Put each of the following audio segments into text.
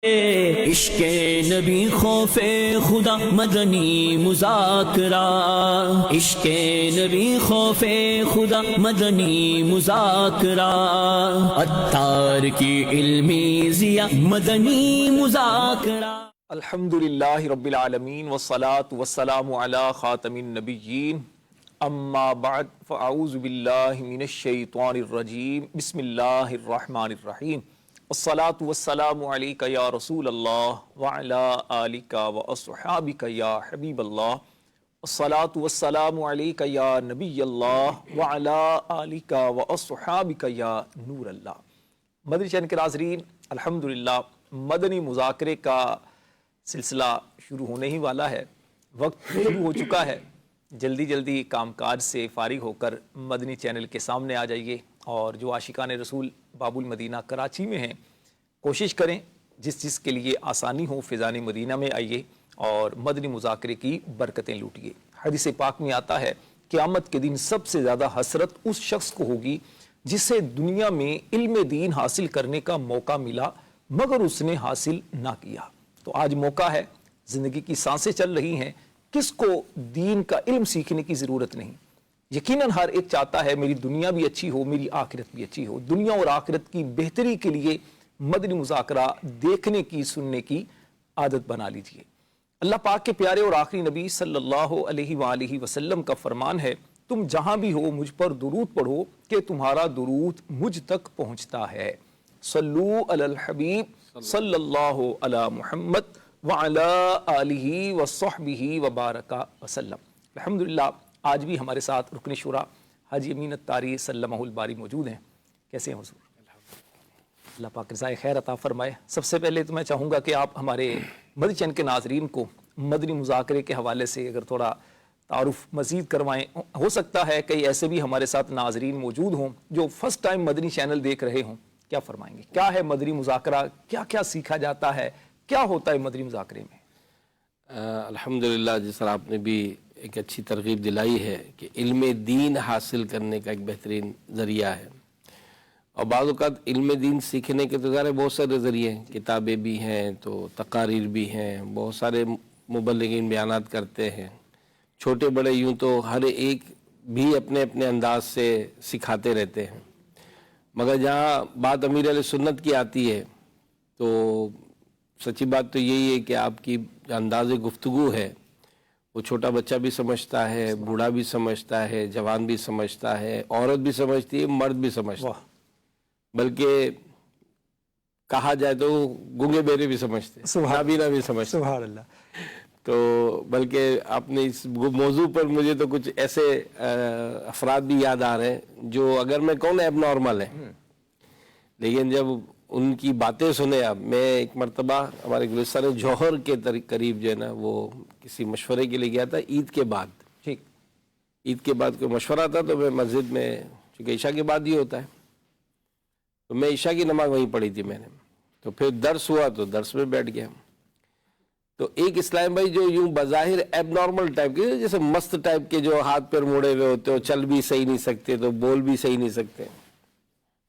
عشق نبی خوف خدا مدنی مذاکرہ، عشق نبی خوف خدا مدنی مذاکرہ، عطار کی علمی ضیا مدنی مذاکرہ۔ الحمدللہ رب العالمین والصلاة والسلام علی خاتم النبیین، اما بعد فاعوذ باللہ من الشیطان الرجیم، بسم اللہ الرحمن الرحیم، الصلاة والسلام علیکہ یا رسول اللہ وعلا آلکہ واصحابکہ یا حبیب اللہ، الصلاة والسلام علیکہ یا نبی اللہ وعلا آلکہ واصحابکہ یا نور اللہ۔ مدنی چینل کے ناظرین، الحمدللہ مدنی مذاکرے کا سلسلہ شروع ہونے ہی والا ہے، وقت شروع ہو چکا ہے۔ جلدی جلدی کام کاج سے فارغ ہو کر مدنی چینل کے سامنے آ جائیے، اور جو عاشقان رسول باب المدینہ کراچی میں ہیں کوشش کریں جس چیز کے لیے آسانی ہو فیضان مدینہ میں آئیے اور مدنی مذاکرے کی برکتیں لوٹیے۔ حدیث پاک میں آتا ہے قیامت کے دن سب سے زیادہ حسرت اس شخص کو ہوگی جسے دنیا میں علم دین حاصل کرنے کا موقع ملا مگر اس نے حاصل نہ کیا۔ تو آج موقع ہے، زندگی کی سانسیں چل رہی ہیں، کس کو دین کا علم سیکھنے کی ضرورت نہیں؟ یقیناً ہر ایک چاہتا ہے میری دنیا بھی اچھی ہو، میری آخرت بھی اچھی ہو۔ دنیا اور آخرت کی بہتری کے لیے مدنی مذاکرہ دیکھنے کی سننے کی عادت بنا لیجئے۔ اللہ پاک کے پیارے اور آخری نبی صلی اللہ علیہ وآلہ وسلم کا فرمان ہے، تم جہاں بھی ہو مجھ پر درود پڑھو کہ تمہارا درود مجھ تک پہنچتا ہے۔ صلو علی الحبیب صلی اللہ علی محمد وعلی آلہ وصحبہ وبارک وسلم۔ الحمدللہ آج بھی ہمارے ساتھ رکن شورا حاجی امین اتاری سلمہ الباری موجود ہیں۔ کیسے ہیں حضور؟ اللہ پاک رضائے خیر عطا فرمائے۔ سب سے پہلے تو میں چاہوں گا کہ آپ ہمارے مدنی چینل کے ناظرین کو مدنی مذاکرے کے حوالے سے اگر تھوڑا تعارف مزید کروائیں۔ ہو سکتا ہے کئی ایسے بھی ہمارے ساتھ ناظرین موجود ہوں جو فرسٹ ٹائم مدنی چینل دیکھ رہے ہوں، کیا فرمائیں گے؟ کیا ہے مدنی مذاکرہ؟ کیا کیا سیکھا جاتا ہے؟ کیا ہوتا ہے مدنی مذاکرے میں؟ الحمدللہ جس طرح آپ نے بھی ایک اچھی ترغیب دلائی ہے کہ علم دین حاصل کرنے کا ایک بہترین ذریعہ ہے، اور بعض اوقات علم دین سیکھنے کے تو ظاہر بہت سارے ذریعے ہیں، کتابیں بھی ہیں تو تقاریر بھی ہیں، بہت سارے مبلغین بیانات کرتے ہیں، چھوٹے بڑے یوں تو ہر ایک بھی اپنے اپنے انداز سے سکھاتے رہتے ہیں، مگر جہاں بات امیر علیہ سنت کی آتی ہے تو سچی بات تو یہی ہے کہ آپ کی انداز گفتگو ہے وہ چھوٹا بچہ بھی سمجھتا ہے، بوڑھا بھی سمجھتا ہے، جوان بھی سمجھتا ہے، عورت بھی سمجھتی ہے، مرد بھی سمجھتا ہے، بلکہ کہا جائے تو گونگے بہرے بھی سمجھتے ہیں، نابینا بھی سمجھتے ہیں۔ سبحان اللہ۔ تو بلکہ آپ نے اس موضوع پر مجھے تو کچھ ایسے افراد بھی یاد آ رہے ہیں جو اگر میں کہوں ایب نارمل ہیں، لیکن جب ان کی باتیں سنے، اب میں ایک مرتبہ ہمارے گلستان جوہر کے قریب جو ہے نا وہ کسی مشورے کے لیے گیا تھا عید کے بعد۔ ٹھیک، عید کے بعد کوئی مشورہ تھا تو میں مسجد میں، چونکہ عشاء کے بعد ہی ہوتا ہے، تو میں عشاء کی نماز وہیں پڑھی تھی میں نے، تو پھر درس ہوا تو درس میں بیٹھ گیا۔ تو ایک اسلام بھائی جو یوں بظاہر ایب نارمل ٹائپ کے، جیسے مست ٹائپ کے، جو ہاتھ پیر موڑے ہوئے ہوتے ہو، چل بھی صحیح نہیں سکتے تو بول بھی صحیح نہیں سکتے،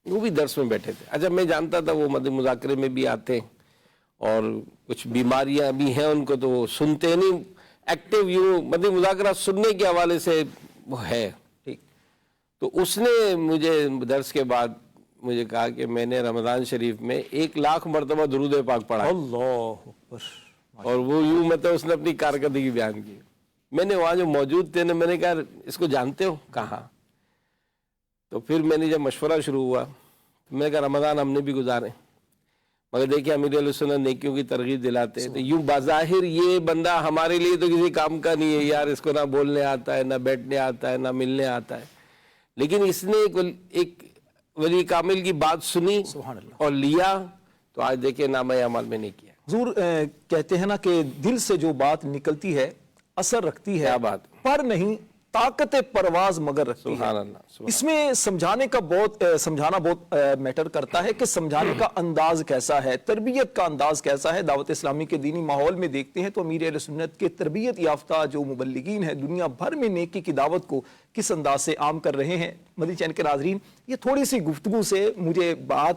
وہ بھی درس میں بیٹھے تھے۔ اچھا میں جانتا تھا وہ مدنی مذاکرے میں بھی آتے ہیں اور کچھ بیماریاں بھی ہیں ان کو، تو وہ سنتے نہیں، ایکٹیو یوں مدنی مذاکرہ سننے کے حوالے سے وہ ہے۔ ٹھیک، تو اس نے مجھے درس کے بعد مجھے کہا کہ میں نے رمضان شریف میں 1,00,000 مرتبہ درود پاک پڑھا، اللہ اکبر، اور وہ یوں مطلب اس نے اپنی کارکردگی بیان کی۔ میں نے وہاں جو موجود تھے میں نے کہا اس کو جانتے ہو؟ کہا۔ تو پھر میں نے جب مشورہ شروع ہوا تو میں نے کہا رمضان ہم نے بھی گزارے، مگر دیکھیں امیر علیہ سنت نیکیوں کی ترغیب دلاتے ہیں، تو یوں بظاہر یہ بندہ ہمارے لیے تو کسی کام کا نہیں ہے یار، اس کو نہ بولنے آتا ہے، نہ بیٹھنے آتا ہے، نہ ملنے آتا ہے، لیکن اس نے ایک ولی کامل کی بات سنی سبحان اللہ، اور لیا، تو آج دیکھیں نامہ اعمال میں نہیں کیا۔ حضور کہتے ہیں نا کہ دل سے جو بات نکلتی ہے اثر رکھتی ہے، کیا بات، پر نہیں طاقت پرواز مگر رکھتی ہے۔ سبحان اللہ۔ اس میں سمجھانا بہت میٹر کرتا ہے کہ سمجھانے کا انداز کیسا ہے، تربیت کا انداز کیسا ہے۔ دعوت اسلامی کے دینی ماحول میں دیکھتے ہیں تو امیر اہل سنت کے تربیت یافتہ جو مبلغین ہیں دنیا بھر میں نیکی کی دعوت کو کس انداز سے عام کر رہے ہیں۔ مدنی چینل کے ناظرین، یہ تھوڑی سی گفتگو سے مجھے بات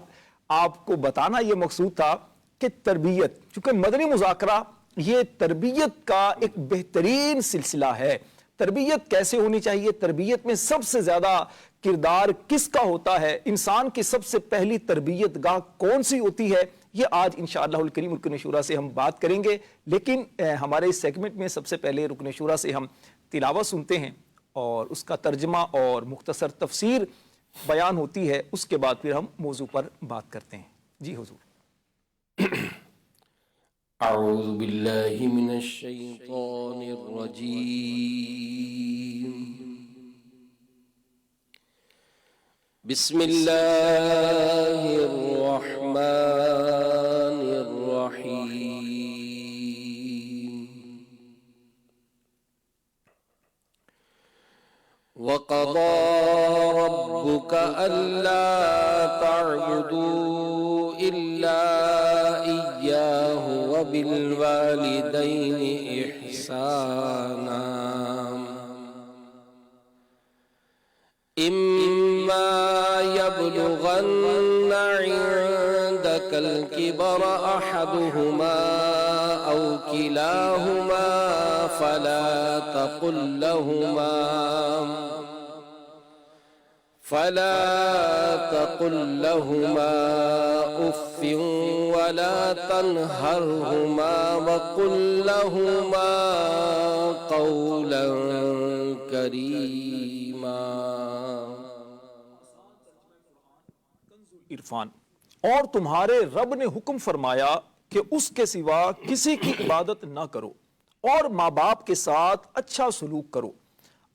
آپ کو بتانا یہ مقصود تھا کہ تربیت، چونکہ مدنی مذاکرہ یہ تربیت کا ایک بہترین سلسلہ ہے. تربیت کیسے ہونی چاہیے، تربیت میں سب سے زیادہ کردار کس کا ہوتا ہے، انسان کی سب سے پہلی تربیت گاہ کون سی ہوتی ہے، یہ آج انشاءاللہ الکریم رکن شورا سے ہم بات کریں گے. لیکن ہمارے اس سیگمنٹ میں سب سے پہلے رکن شورا سے ہم تلاوت سنتے ہیں اور اس کا ترجمہ اور مختصر تفسیر بیان ہوتی ہے، اس کے بعد پھر ہم موضوع پر بات کرتے ہیں. جی حضور. اعوذ باللہ من الشیطان الرجیم. بسم اللہ الرحمن الرحیم. وَقَضَى رَبُّكَ أَلَّا تَعْبُدُوا إِلَّا إِيَّاهُ وَبِالْوَالِدَيْنِ إِحْسَانًا إِمَّا يَبْلُغَنَّ عِندَكَ الْكِبَرَ أَحَدُهُمَا أَوْ كِلَاهُمَا فَلَا تقل لهما اف ولا تنهرهما وقل لهما قولا كريما. عرفان. اور تمہارے رب نے حکم فرمایا کہ اس کے سوا کسی کی عبادت نہ کرو اور ماں باپ کے ساتھ اچھا سلوک کرو.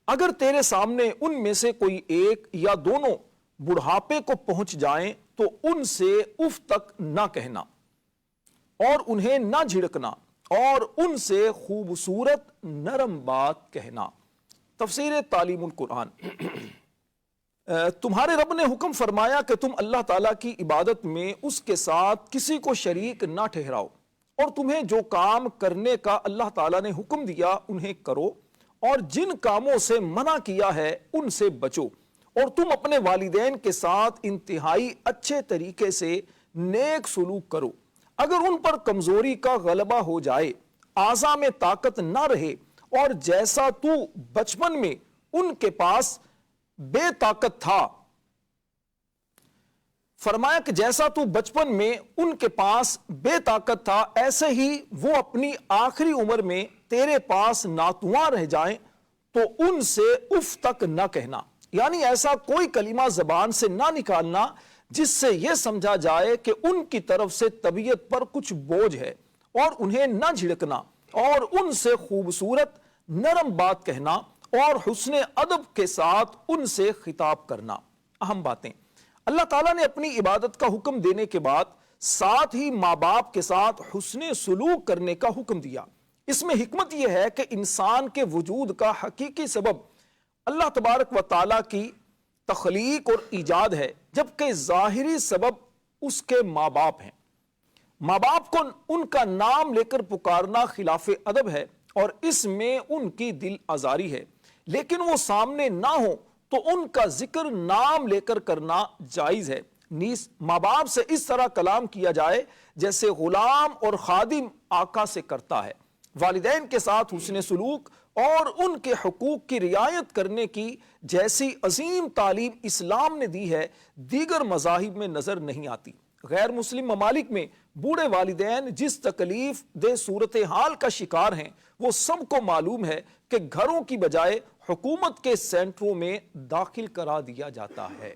اگر تیرے سامنے ان میں سے کوئی ایک یا دونوں بڑھاپے کو پہنچ جائیں تو ان سے اف تک نہ کہنا اور انہیں نہ جھڑکنا اور ان سے خوبصورت نرم بات کہنا. تفسیر تعلیم القرآن. تمہارے رب نے حکم فرمایا کہ تم اللہ تعالیٰ کی عبادت میں اس کے ساتھ کسی کو شریک نہ ٹھہراؤ اور تمہیں جو کام کرنے کا اللہ تعالیٰ نے حکم دیا انہیں کرو اور جن کاموں سے منع کیا ہے ان سے بچو اور تم اپنے والدین کے ساتھ انتہائی اچھے طریقے سے نیک سلوک کرو. اگر ان پر کمزوری کا غلبہ ہو جائے، اعضاء میں طاقت نہ رہے اور جیسا تو بچپن میں ان کے پاس بے طاقت تھا، فرمایا کہ جیسا تو بچپن میں ان کے پاس بے طاقت تھا ایسے ہی وہ اپنی آخری عمر میں تیرے پاس ناتواں رہ جائیں تو ان سے اف تک نہ کہنا. یعنی ایسا کوئی کلمہ زبان سے نہ نکالنا جس سے یہ سمجھا جائے کہ ان کی طرف سے طبیعت پر کچھ بوجھ ہے، اور انہیں نہ جھڑکنا اور ان سے خوبصورت نرم بات کہنا اور حسن ادب کے ساتھ ان سے خطاب کرنا. اہم باتیں. اللہ تعالیٰ نے اپنی عبادت کا حکم دینے کے بعد ساتھ ہی ماں باپ کے ساتھ حسن سلوک کرنے کا حکم دیا. اس میں حکمت یہ ہے کہ انسان کے وجود کا حقیقی سبب اللہ تبارک و تعالیٰ کی تخلیق اور ایجاد ہے، جبکہ ظاہری سبب اس کے ماں باپ ہیں. ماں باپ کو ان کا نام لے کر پکارنا خلاف ادب ہے اور اس میں ان کی دل آزاری ہے، لیکن وہ سامنے نہ ہو تو ان کا ذکر نام لے کر کرنا جائز ہے. نیز ماں باپ سے اس طرح کلام کیا جائے جیسے غلام اور خادم آقا سے کرتا ہے. والدین کے ساتھ حسن سلوک اور ان کے حقوق کی رعایت کرنے کی جیسی عظیم تعلیم اسلام نے دی ہے دیگر مذاہب میں نظر نہیں آتی. غیر مسلم ممالک میں بوڑھے والدین جس تکلیف دہ صورتحال کا شکار ہیں وہ سب کو معلوم ہے کہ گھروں کی بجائے حکومت کے سینٹروں میں داخل کرا دیا جاتا ہے.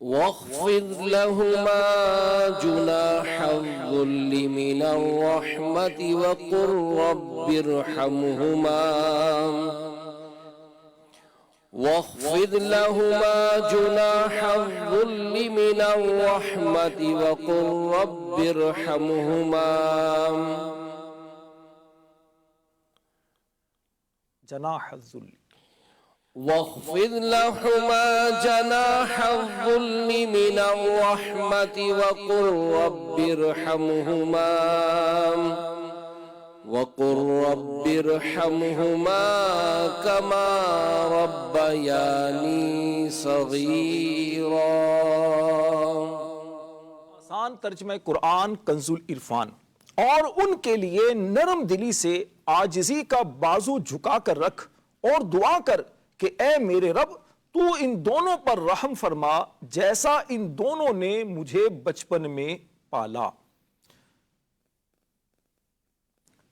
واخفض لهما جناح الذل من الرحمة وقل رب ارحمهما واخفض لهما جناح الذل من الرحمة وقل رب ارحمهما جناح الذل واخفض لهما جناح الذل من الرحمة وقل رب ارحمهما وقل رب ارحمهما كما ربياني صغيرا۔ آسان ترجمہ قرآن کنز العرفان۔ اور ان کے لیے نرم دلی سے عاجزی کا بازو جھکا کر رکھ اور دعا کر کہ اے میرے رب تو ان دونوں پر رحم فرما جیسا ان دونوں نے مجھے بچپن میں پالا۔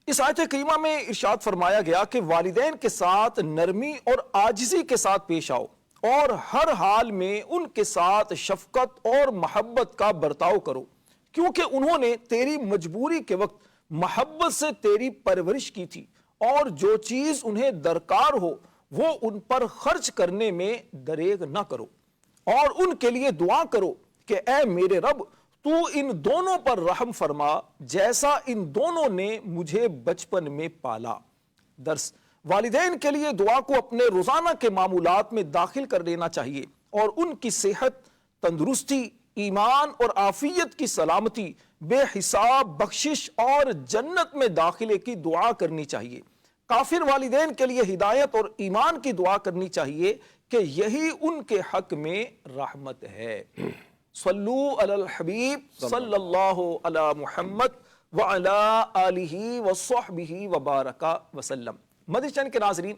اس آیت کریمہ میں ارشاد فرمایا گیا کہ والدین کے ساتھ نرمی اور عاجزی کے ساتھ پیش آؤ اور ہر حال میں ان کے ساتھ شفقت اور محبت کا برتاؤ کرو، کیونکہ انہوں نے تیری مجبوری کے وقت محبت سے تیری پرورش کی تھی، اور جو چیز انہیں درکار ہو وہ ان پر خرچ کرنے میں دریغ نہ کرو، اور ان کے لیے دعا کرو کہ اے میرے رب تو ان دونوں پر رحم فرما جیسا ان دونوں نے مجھے بچپن میں پالا۔ درس: والدین کے لیے دعا کو اپنے روزانہ کے معمولات میں داخل کر لینا چاہیے اور ان کی صحت، تندرستی، ایمان اور عافیت کی سلامتی، بے حساب بخشش اور جنت میں داخلے کی دعا کرنی چاہیے۔ کافر والدین کے لیے ہدایت اور ایمان کی دعا کرنی چاہیے کہ یہی ان کے حق میں رحمت ہے۔ صلو علی الحبیب صلی اللہ علی محمد وعلی آلہ وصحبہ وبارک وسلم۔ مدنی چینل کے ناظرین،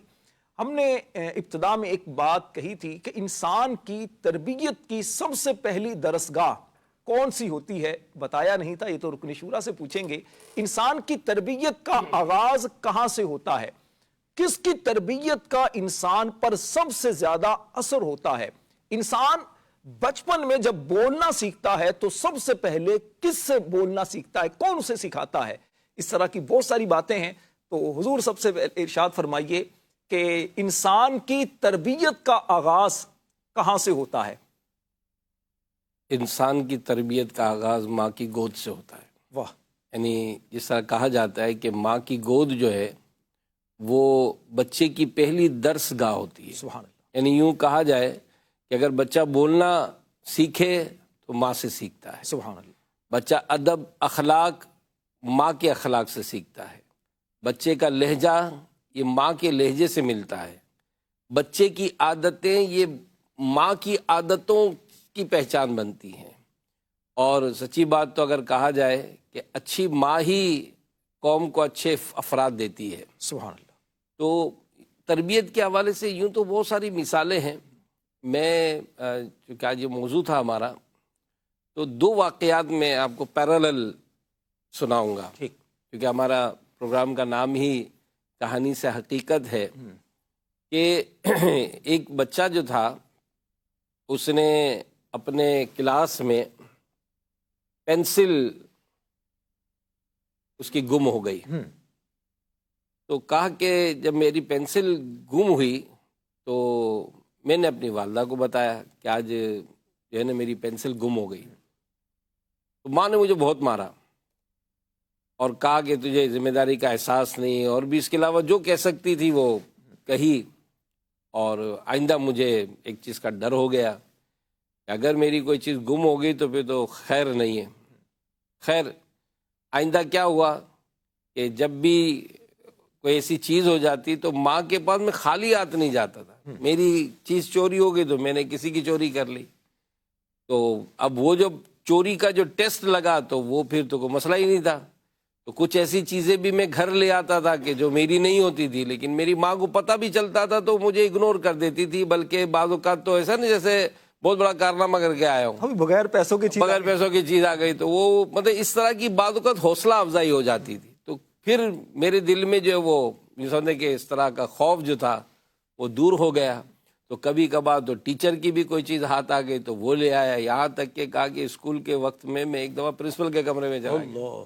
ہم نے ابتدا میں ایک بات کہی تھی کہ انسان کی تربیت کی سب سے پہلی درسگاہ کون سی ہوتی ہے؟ بتایا نہیں تھا، یہ تو رکن شورا سے پوچھیں گے۔ انسان کی تربیت کا آغاز کہاں سے ہوتا ہے؟ کس کی تربیت کا انسان پر سب سے زیادہ اثر ہوتا ہے؟ انسان بچپن میں جب بولنا سیکھتا ہے تو سب سے پہلے کس سے بولنا سیکھتا ہے؟ کون اسے سکھاتا ہے؟ اس طرح کی بہت ساری باتیں ہیں، تو حضور سب سے ارشاد فرمائیے کہ انسان کی تربیت کا آغاز کہاں سے ہوتا ہے؟ انسان کی تربیت کا آغاز ماں کی گود سے ہوتا ہے۔ واہ! یعنی جس طرح کہا جاتا ہے کہ ماں کی گود جو ہے وہ بچے کی پہلی درس گاہ ہوتی ہے۔ سبحان اللہ۔ یعنی یوں کہا جائے کہ اگر بچہ بولنا سیکھے تو ماں سے سیکھتا ہے۔ سبحان اللہ۔ بچہ ادب، اخلاق ماں کے اخلاق سے سیکھتا ہے۔ بچے کا لہجہ یہ ماں کے لہجے سے ملتا ہے۔ بچے کی عادتیں یہ ماں کی عادتوں کی پہچان بنتی ہیں۔ اور سچی بات تو اگر کہا جائے کہ اچھی ماں ہی قوم کو اچھے افراد دیتی ہے۔ سبحان اللہ۔ تو تربیت کے حوالے سے یوں تو بہت ساری مثالیں ہیں۔ میں چونکہ آج یہ موضوع تھا ہمارا، تو دو واقعات میں آپ کو پیرالل سناؤں گا، ٹھیک، کیونکہ ہمارا پروگرام کا نام ہی کہانی سے حقیقت ہے۔ کہ ایک بچہ جو تھا اس نے اپنے کلاس میں پینسل اس کی گم ہو گئی، تو کہا کہ جب میری پینسل گم ہوئی تو میں نے اپنی والدہ کو بتایا کہ آج جو ہے نا میری پینسل گم ہو گئی۔ تو ماں نے مجھے بہت مارا اور کہا کہ تجھے ذمہ داری کا احساس نہیں، اور بھی اس کے علاوہ جو کہہ سکتی تھی وہ کہی۔ اور آئندہ مجھے ایک چیز کا ڈر ہو گیا کہ اگر میری کوئی چیز گم ہو گئی تو پھر تو خیر نہیں ہے۔ خیر آئندہ کیا ہوا کہ جب بھی کوئی ایسی چیز ہو جاتی تو ماں کے پاس میں خالی ہاتھ نہیں جاتا تھا۔ میری چیز چوری ہو گئی تو میں نے کسی کی چوری کر لی، تو اب وہ جو چوری کا جو ٹیسٹ لگا تو وہ پھر تو کوئی مسئلہ ہی نہیں تھا۔ تو کچھ ایسی چیزیں بھی میں گھر لے آتا تھا کہ جو میری نہیں ہوتی تھی، لیکن میری ماں کو پتہ بھی چلتا تھا تو مجھے اگنور کر دیتی تھی، بلکہ بعض اوقات تو ایسا نہیں جیسے بہت بڑا کارنامہ کر کے آیا ہوں، بغیر پیسوں کی چیز، بغیر پیسوں کی چیز آ گئی، تو وہ مطلب اس طرح کی بعض اوقات حوصلہ افزائی ہو جاتی تھی۔ تو پھر میرے دل میں جو وہ سمجھے کہ اس طرح کا خوف جو تھا وہ دور ہو گیا۔ تو کبھی کبھار تو ٹیچر کی بھی کوئی چیز ہاتھ آ گئی تو وہ لے آیا، یہاں تک کہ کہا کہ اسکول کے وقت میں ایک دفعہ پرنسپل کے کمرے میں چلا گیا،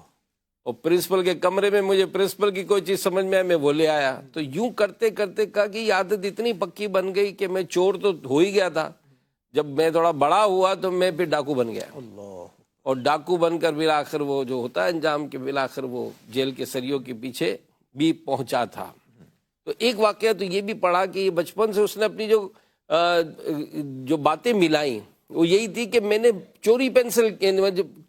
اور پرنسپل کے کمرے میں مجھے پرنسپل کی کوئی چیز سمجھ میں آئی، میں وہ لے آیا۔ تو یوں کرتے کرتے کہا کہ یہ عادت اتنی پکی بن گئی کہ میں چور تو ہو ہی گیا تھا، جب میں تھوڑا بڑا ہوا تو میں پھر ڈاکو بن گیا، اور ڈاکو بن کر بالآخر وہ جو ہوتا ہے انجام کے بالآخر وہ جیل کے سریوں کے پیچھے بھی پہنچا تھا۔ تو ایک واقعہ تو یہ بھی پڑھا کہ یہ بچپن سے اس نے اپنی جو باتیں ملائیں وہ یہی تھی کہ میں نے چوری پینسل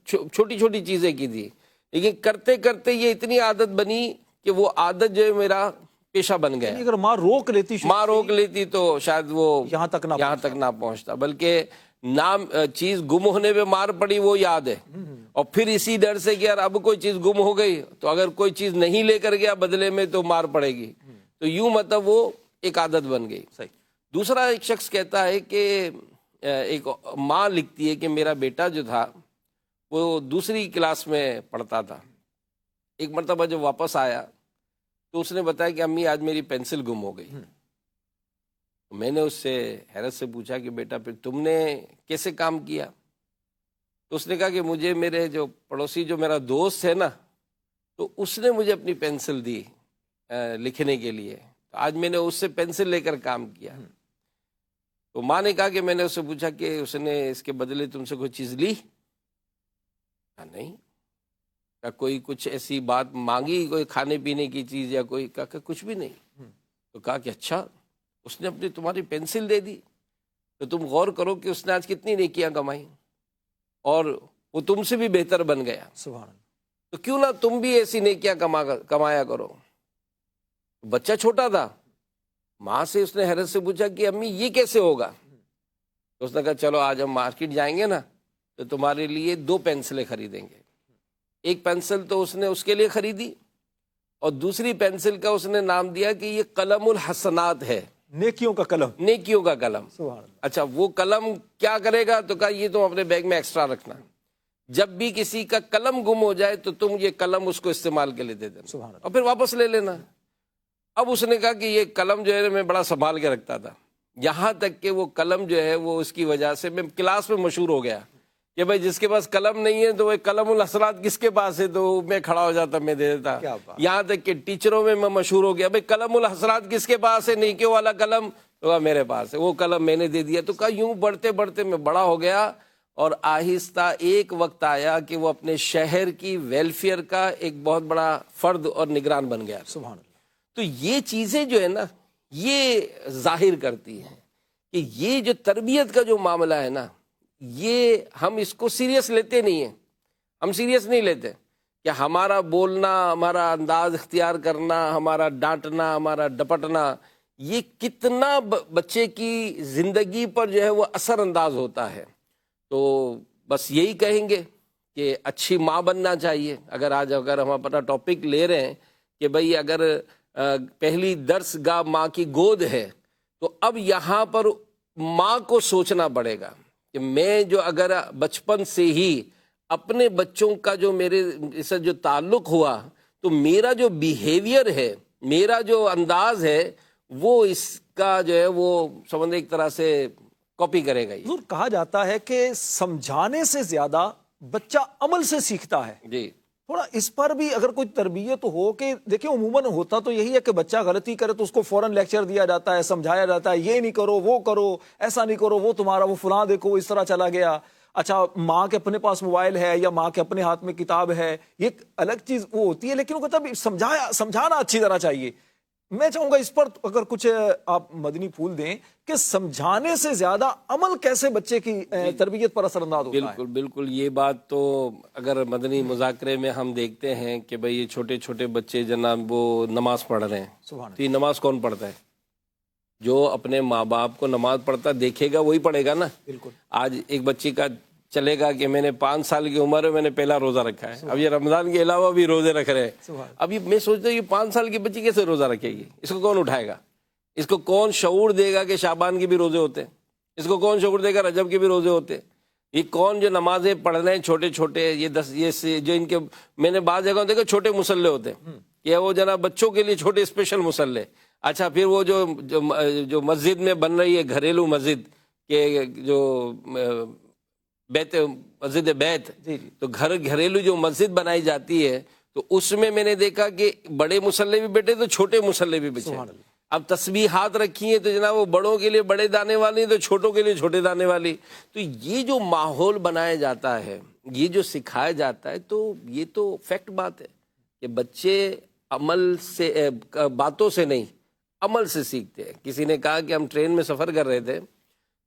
چھوٹی چھوٹی چیزیں کی تھی، لیکن کرتے کرتے یہ اتنی عادت بنی کہ وہ عادت جو ہے میرا پیشہ بن گیا. اگر ماں روک لیتی ماں روک لیتی تو شاید وہ یہاں تک نہ پہنچتا. بلکہ نام چیز گم ہونے پہ مار پڑی وہ یاد ہے, اور پھر اسی ڈر سے کہ یار اب کوئی چیز گم ہو گئی تو اگر کوئی چیز نہیں لے کر گیا بدلے میں تو مار پڑے گی. تو یوں مطلب وہ ایک عادت بن گئی. صحیح. دوسرا ایک شخص کہتا ہے کہ ایک ماں لکھتی ہے کہ میرا بیٹا جو تھا وہ دوسری کلاس میں پڑھتا تھا. ایک مرتبہ جب واپس آیا تو اس نے بتایا کہ امی آج میری پینسل گم ہو گئی. میں نے اس سے حیرت سے پوچھا کہ بیٹا پھر تم نے کیسے کام کیا؟ تو اس نے کہا کہ مجھے میرے جو پڑوسی جو میرا دوست ہے نا تو اس نے مجھے اپنی پینسل دی لکھنے کے لیے, تو آج میں نے اس سے پینسل لے کر کام کیا. تو ماں نے کہا کہ میں نے اس سے پوچھا کہ اس نے اس کے بدلے تم سے کوئی چیز لی؟ نہیں. کہا کوئی کچھ ایسی بات مانگی, کوئی کھانے پینے کی چیز یا کوئی؟ کہا کہ کچھ بھی نہیں. تو کہا کہ اچھا اس نے اپنی تمہاری پینسل دے دی, تو تم غور کرو کہ اس نے آج کتنی نیکیاں کمائی اور وہ تم سے بھی بہتر بن گیا. سبحان اللہ. تو کیوں نہ تم بھی ایسی نیکیاں کمایا کرو. بچہ چھوٹا تھا, ماں سے اس نے حیرت سے پوچھا کہ امی یہ کیسے ہوگا؟ تو اس نے کہا چلو آج ہم مارکیٹ جائیں گے نا تو تمہارے لیے 2 پینسلیں خریدیں گے. ایک پینسل تو اس نے اس کے لیے خریدی اور دوسری پینسل کا اس نے نام دیا کہ یہ قلم الحسنات ہے, نیکیوں کا قلم. نیکیوں کا قلم. سبحان اللہ. اچھا وہ قلم کیا کرے گا؟ تو کہا یہ تم اپنے بیگ میں ایکسٹرا رکھنا, جب بھی کسی کا قلم گم ہو جائے تو تم یہ قلم اس کو استعمال کے لیے دے دینا سبحان اللہ. اور پھر واپس لے لینا. اب اس نے کہا کہ یہ قلم جو ہے میں بڑا سنبھال کے رکھتا تھا, یہاں تک کہ وہ قلم جو ہے وہ اس کی وجہ سے میں کلاس میں مشہور ہو گیا کہ بھائی جس کے پاس قلم نہیں ہے تو وہ قلم الحسنات کس کے پاس ہے, تو میں کھڑا ہو جاتا, میں دے دیتا. یہاں تک کہ ٹیچروں میں مشہور ہو گیا, بھائی قلم الحسنات کس کے پاس ہے, نیکیوں والا قلم, تو میرے پاس ہے, وہ قلم میں نے دے دیا. تو کہا یوں بڑھتے بڑھتے میں بڑا ہو گیا اور آہستہ ایک وقت آیا کہ وہ اپنے شہر کی ویلفیئر کا ایک بہت بڑا فرد اور نگران بن گیا. سبحان اللہ. تو یہ چیزیں جو ہے نا یہ ظاہر کرتی ہیں کہ یہ جو تربیت کا جو معاملہ ہے نا یہ ہم اس کو سیریس لیتے نہیں ہیں. ہم سیریس نہیں لیتے کہ ہمارا بولنا, ہمارا انداز اختیار کرنا, ہمارا ڈانٹنا, ہمارا ڈپٹنا, یہ کتنا بچے کی زندگی پر جو ہے وہ اثر انداز ہوتا ہے. تو بس یہی کہیں گے کہ اچھی ماں بننا چاہیے. اگر ہم اپنا ٹاپک لے رہے ہیں کہ بھئی اگر پہلی درس گاہ ماں کی گود ہے تو اب یہاں پر ماں کو سوچنا پڑے گا کہ میں جو اگر بچپن سے ہی اپنے بچوں کا جو میرے سے جو تعلق ہوا تو میرا جو بیہیویئر ہے, میرا جو انداز ہے وہ اس کا جو ہے وہ سمجھے ایک طرح سے کاپی کرے گا. حضور کہا جاتا ہے کہ سمجھانے سے زیادہ بچہ عمل سے سیکھتا ہے. جی تھوڑا اس پر بھی اگر کوئی تربیت ہو کہ دیکھیں عموماً ہوتا تو یہی ہے کہ بچہ غلطی کرے تو اس کو فوراً لیکچر دیا جاتا ہے, سمجھایا جاتا ہے, یہ نہیں کرو, وہ کرو, ایسا نہیں کرو, وہ تمہارا وہ فلاں دیکھو اس طرح چلا گیا. اچھا ماں کے اپنے پاس موبائل ہے یا ماں کے اپنے ہاتھ میں کتاب ہے, یہ ایک الگ چیز وہ ہوتی ہے, لیکن وہ کہتا ہے سمجھانا اچھی طرح چاہیے. میں چاہوں گا اس پر اگر کچھ آپ مدنی پھول دیں کہ سمجھانے سے زیادہ عمل کیسے بچے کی تربیت پر اثر انداز ہوتا ہے. بالکل بالکل, یہ بات تو اگر مدنی مذاکرے میں ہم دیکھتے ہیں کہ بھئی یہ چھوٹے چھوٹے بچے جناب وہ نماز پڑھ رہے ہیں, تو یہ نماز کون پڑھتا ہے؟ جو اپنے ماں باپ کو نماز پڑھتا دیکھے گا وہی پڑھے گا نا. بالکل. آج ایک بچی کا چلے گا کہ میں نے 5 سال کی عمر میں میں نے پہلا روزہ رکھا ہے, اب یہ رمضان کے علاوہ بھی روزے رکھ رہے ہیں. اب یہ میں سوچتا ہوں یہ 5 سال کی بچی کیسے روزہ رکھے گی؟ اس کو کون اٹھائے گا؟ اس کو کون شعور دے گا کہ شعبان کے بھی روزے ہوتے ہیں؟ اس کو کون شعور دے گا رجب کے بھی روزے ہوتے ہیں؟ یہ کون جو نمازیں پڑھ رہے ہیں چھوٹے چھوٹے, یہ جو ان کے میں نے بعض جگہوں دیکھا چھوٹے مصلے ہوتے ہیں کہ وہ جناب بچوں کے لیے چھوٹے اسپیشل مصلے. اچھا پھر وہ جو مسجد میں بن رہی ہے گھریلو مسجد کہ جو مسجد بیت, تو گھریلو جو مسجد بنائی جاتی ہے تو اس میں نے دیکھا کہ بڑے مصلے بھی بیٹھے تو چھوٹے مصلے بھی بیٹھے. اب تسبیحات رکھی ہیں تو جناب وہ بڑوں کے لیے بڑے دانے والی تو چھوٹوں کے لیے چھوٹے دانے والی. تو یہ جو ماحول بنایا جاتا ہے, یہ جو سکھایا جاتا ہے, تو یہ تو فیکٹ بات ہے کہ بچے عمل سے باتوں سے نہیں عمل سے سیکھتے ہیں. کسی نے کہا کہ ہم ٹرین میں سفر کر رہے تھے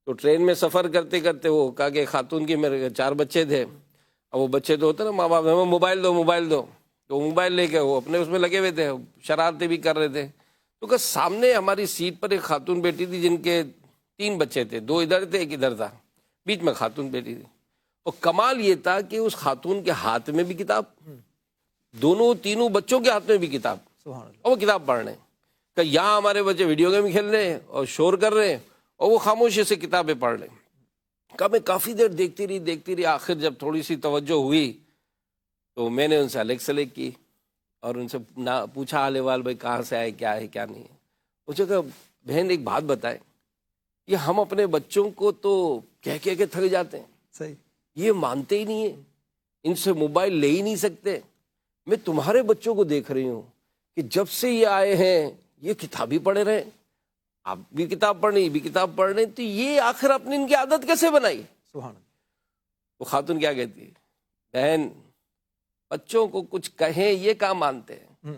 تو ٹرین میں سفر کرتے کرتے وہ کہا کہ خاتون کی میرے 4 بچے تھے. اب وہ بچے تو ہوتے نا ماں باپ موبائل دو. کہ وہ موبائل لے کے وہ اپنے اس میں لگے ہوئے تھے، شرارتیں بھی کر رہے تھے. تو کہ سامنے ہماری سیٹ پر ایک خاتون بیٹھی تھی جن کے 3 بچے تھے، 2 ادھر تھے 1 ادھر تھا، بیچ میں خاتون بیٹھی تھی. اور کمال یہ تھا کہ اس خاتون کے ہاتھ میں بھی کتاب، دونوں تینوں بچوں کے ہاتھ میں بھی کتاب، اور وہ کتاب پڑھ رہے ہیں. کہ یہاں ہمارے بچے ویڈیو گیم کھیل رہے ہیں اور شور کر رہے ہیں اور وہ خاموشی سے کتابیں پڑھ رہے ہیں. کہ میں کافی دیر دیکھتی رہی. آخر جب تھوڑی سی توجہ ہوئی تو میں نے ان سے الگ سلیک کی اور ان سے پوچھا حال احوال، بھائی کہاں سے آئے، کیا ہے کیا نہیں ہے. مجھے کہا بہن ایک بات بتائے، یہ ہم اپنے بچوں کو تو کہہ کے تھک جاتے ہیں، صحیح، یہ مانتے ہی نہیں ہیں، ان سے موبائل لے ہی نہیں سکتے. میں تمہارے بچوں کو دیکھ رہی ہوں کہ جب سے یہ آئے ہیں یہ کتاب ہی پڑھے رہے، آپ بھی کتاب پڑھنی، یہ بھی کتاب پڑھ رہے، تو یہ آخر آپ نے ان کی عادت کیسے بنائی؟ سبحان اللہ. وہ خاتون کیا کہتی ہے، بہن بچوں کو کچھ کہیں یہ کہاں مانتے ہیں،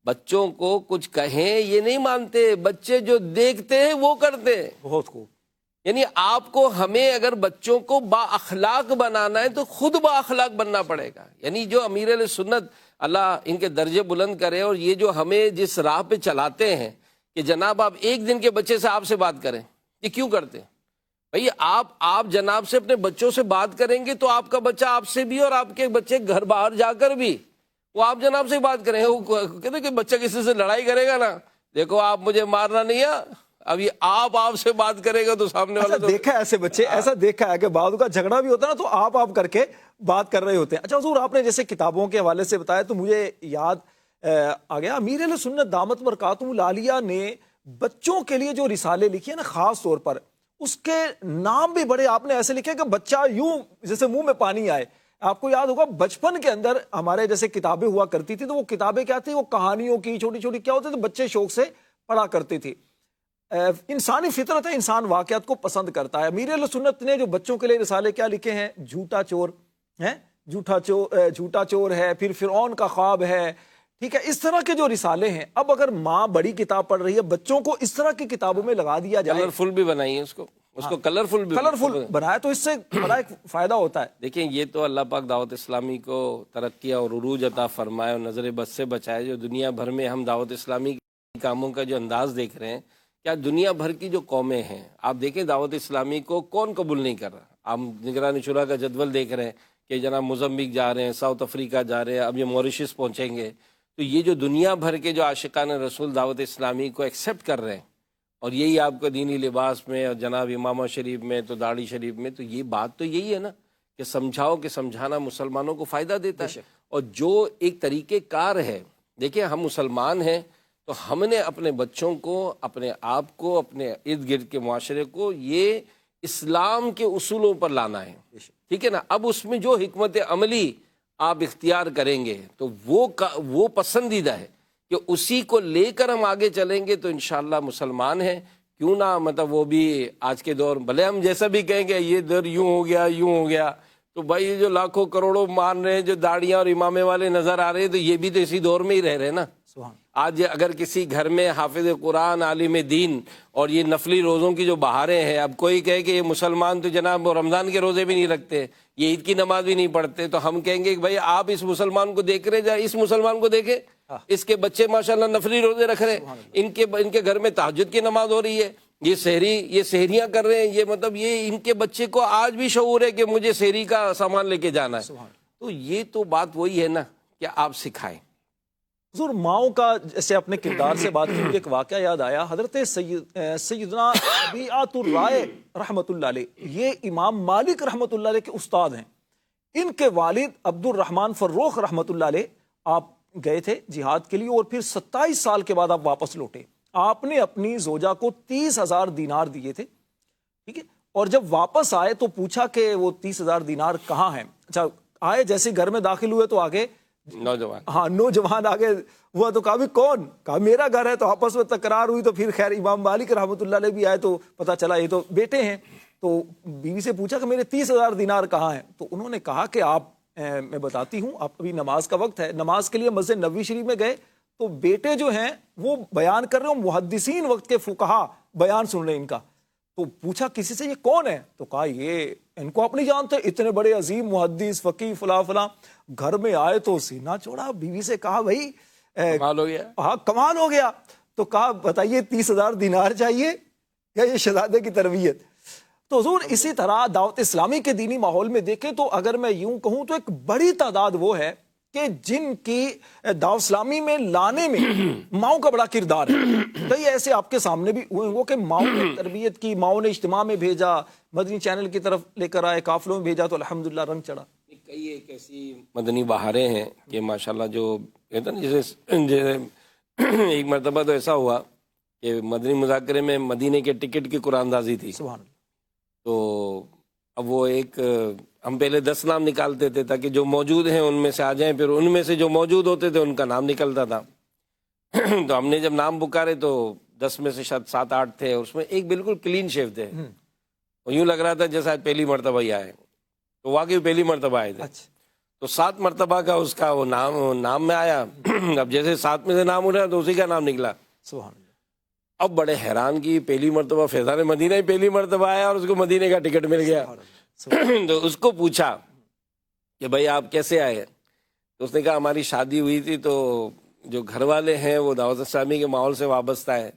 بچوں کو کچھ کہیں یہ نہیں مانتے، بچے جو دیکھتے ہیں وہ کرتے ہیں. بہت خوب. یعنی آپ کو، ہمیں اگر بچوں کو با اخلاق بنانا ہے تو خود با اخلاق بننا پڑے گا. یعنی جو امیر علیہ سنت اللہ ان کے درجے بلند کرے، اور یہ جو ہمیں جس راہ پہ چلاتے ہیں کہ جناب آپ ایک دن کے بچے سے آپ سے بات کریں، یہ کیوں کرتے ہیں بھئی؟ آپ جناب سے اپنے بچوں سے بات کریں گے تو آپ کا بچہ آپ سے بھی، اور آپ کے بچے گھر باہر جا کر بھی وہ آپ جناب سے بات کریں. وہ کہتے ہیں کہ بچہ کسی سے لڑائی کرے گا نا، دیکھو آپ مجھے مارنا نہیں ہے، اب یہ آپ سے بات کرے گا تو سامنے والا تو دیکھا ہے ایسے بچے، ایسا دیکھا ہے کہ بعض کا جھگڑا بھی ہوتا ہے نا تو آپ کر کے بات کر رہے ہوتے ہیں. اچھا حضور، آپ نے جیسے کتابوں کے حوالے سے بتایا تو مجھے یاد آ گیا، امیر علیہ سنت دامت برکاتہ العالیہ نے بچوں کے لیے جو رسالے لکھے ہیں نا، خاص طور پر اس کے نام بھی بڑے آپ نے ایسے لکھے کہ بچہ یوں جیسے منہ میں پانی آئے. آپ کو یاد ہوگا بچپن کے اندر ہمارے جیسے کتابیں ہوا کرتی تھی تو وہ کتابیں کیا تھی، وہ کہانیوں کی چھوٹی چھوٹی کیا ہوتی تھی، بچے شوق سے پڑھا کرتے تھے. انسانی فطرت ہے، انسان واقعات کو پسند کرتا ہے. امیر علیہ سنت نے جو بچوں کے لیے رسالے کیا لکھے ہیں، جھوٹا چور ہے، جھوٹا چور ہے، پھر فرعون کا خواب ہے، ٹھیک ہے، اس طرح کے جو رسالے ہیں. اب اگر ماں بڑی کتاب پڑھ رہی ہے، بچوں کو اس طرح کی کتابوں میں لگا دیا جائے، کلرفل بھی بنائی ہے، اس کو کلرفل بنایا تو اس سے بڑا ایک فائدہ ہوتا ہے. دیکھیں یہ تو اللہ پاک دعوت اسلامی کو ترقی اور عروج عطا فرمائے اور نظر بد سے بچائے. جو دنیا بھر میں ہم دعوت اسلامی کے کاموں کا جو انداز دیکھ رہے ہیں، کیا دنیا بھر کی جو قومیں ہیں، آپ دیکھیں دعوت اسلامی کو کون قبول نہیں کر رہا. آپ نگران شورا کا جدول دیکھ رہے ہیں کہ جناب موزمبیق جا رہے ہیں، ساؤتھ افریقہ جا رہے ہیں، اب یہ موریشس پہنچیں گے. تو یہ جو دنیا بھر کے جو عاشقان رسول دعوت اسلامی کو ایکسیپٹ کر رہے ہیں، اور یہی آپ کو دینی لباس میں اور جناب امامہ شریف میں تو داڑھی شریف میں، تو یہ بات تو یہی ہے نا کہ سمجھاؤ کہ سمجھانا مسلمانوں کو فائدہ دیتا ہے. اور جو ایک طریقہ کار ہے، دیکھیں ہم مسلمان ہیں تو ہم نے اپنے بچوں کو، اپنے آپ کو، اپنے ارد گرد کے معاشرے کو یہ اسلام کے اصولوں پر لانا ہے، ٹھیک ہے نا. اب اس میں جو حکمت عملی آپ اختیار کریں گے تو وہ پسندیدہ ہے کہ اسی کو لے کر ہم آگے چلیں گے تو انشاءاللہ مسلمان ہیں. کیوں نہ مطلب وہ بھی آج کے دور، بھلے ہم جیسا بھی کہیں گے یہ دور یوں ہو گیا، تو بھائی یہ جو لاکھوں کروڑوں مان رہے ہیں، جو داڑیاں اور امامے والے نظر آ رہے ہیں، تو یہ بھی تو اسی دور میں ہی رہ رہے ہیں نا. آج اگر کسی گھر میں حافظ قرآن، عالم دین اور یہ نفلی روزوں کی جو بہاریں ہیں، اب کوئی کہے کہ یہ مسلمان تو جناب رمضان کے روزے بھی نہیں رکھتے، یہ عید کی نماز بھی نہیں پڑھتے، تو ہم کہیں گے کہ بھائی آپ اس مسلمان کو دیکھ رہے جائے، اس مسلمان کو دیکھیں، اس کے بچے ماشاءاللہ نفلی روزے رکھ رہے ہیں، ان کے گھر میں تہجد کی نماز ہو رہی ہے، یہ سحریاں کر رہے ہیں، یہ مطلب یہ ان کے بچے کو آج بھی شعور ہے کہ مجھے سحری کا سامان لے کے جانا ہے. تو یہ تو بات وہی ہے نا کہ آپ سکھائیں. حضور ماؤں کا جیسے اپنے کردار سے بات کی، مجھے ایک واقعہ یاد آیا. حضرت سیدنا ربیعۃ الرائے رحمۃ اللہ علیہ، یہ امام مالک رحمۃ اللہ علیہ کے استاد ہیں. ان کے والد عبد الرحمن فروخ رحمۃ اللہ علیہ، آپ گئے تھے جہاد کے لیے اور پھر 27 سال کے بعد آپ واپس لوٹے. آپ نے اپنی زوجہ کو 30,000 دینار دیے تھے، ٹھیک ہے، اور جب واپس آئے تو پوچھا کہ وہ 30,000 دینار کہاں ہیں. اچھا آئے جیسے گھر میں داخل ہوئے تو آگے نوجوان آگے ہوا تو کہا بھی کون، کہا میرا گھر ہے. تو آپس میں تکرار ہوئی تو پھر خیر امام مالک رحمۃ اللہ علیہ بھی آئے تو پتہ چلا یہ تو بیٹے ہیں. تو بیوی سے پوچھا کہ میرے 30,000 دینار کہاں ہیں. تو انہوں نے کہا کہ آپ میں بتاتی ہوں، آپ ابھی نماز کا وقت ہے، نماز کے لیے مسجد نبوی شریف میں گئے تو بیٹے جو ہیں وہ بیان کر رہے ہیں، محدثین وقت کے فقہا بیان سن رہے ہیں ان کا. تو پوچھا کسی سے یہ کون ہے، تو کہا یہ ان کو آپ نہیں جانتے، اتنے بڑے عظیم محدث فقی فلاں فلاں، گھر میں آئے تو سینہ چھوڑا، بیوی سے کہا بھائی کمال ہو گیا. ہاں کمال ہو گیا. تو کہا بتائیے 30,000 دینار چاہیے یا یہ شہزادے کی تربیت؟ تو حضور اسی طرح دعوت اسلامی کے دینی ماحول میں دیکھیں تو اگر میں یوں کہوں تو ایک بڑی تعداد وہ ہے کہ جن کی دعوت اسلامی میں لانے میں ماؤں کا بڑا کردار ہے. کئی ایسے آپ کے سامنے بھی ہوئے وہ کہ ماؤں نے تربیت کی، ماؤں نے اجتماع میں بھیجا، مدنی چینل کی طرف لے کر آئے، قافلوں میں بھیجا تو الحمدللہ رنگ چڑھا. کئی ایک ایسی مدنی بہاریں ہیں کہ ماشاءاللہ جو کہتے ہیں نا، جیسے ایک مرتبہ تو ایسا ہوا کہ مدنی مذاکرے میں مدینے کے ٹکٹ کی قرآن اندازی تھی. سبحان اللہ. تو اب وہ ایک ہم پہلے 10 نام نکالتے تھے تاکہ جو موجود ہیں ان میں سے آ جائیں، پھر ان میں سے جو موجود ہوتے تھے ان کا نام نکلتا تھا. تو ہم نے جب نام پکارے تو 10 میں سے شاید 7-8 تھے، اس میں ایک بالکل کلین شیو تھے، اور یوں لگ رہا تھا جیسا پہلی مرتبہ ہی آئے. تو واقعی پہلی مرتبہ آئے تھے. تو 7 مرتبہ کا اس کا وہ نام میں آیا. اب جیسے 7 میں سے نام اٹھا تو اسی کا نام نکلا. سبحان اللہ. اب بڑے حیران کی پہلی مرتبہ فیضان مدینہ ہی پہلی مرتبہ آیا اور اس کو مدینے کا ٹکٹ مل گیا. تو اس کو پوچھا کہ بھائی آپ کیسے آئے؟ تو اس نے کہا ہماری شادی ہوئی تھی، تو جو گھر والے ہیں وہ دعوت اسلامی کے ماحول سے وابستہ ہے،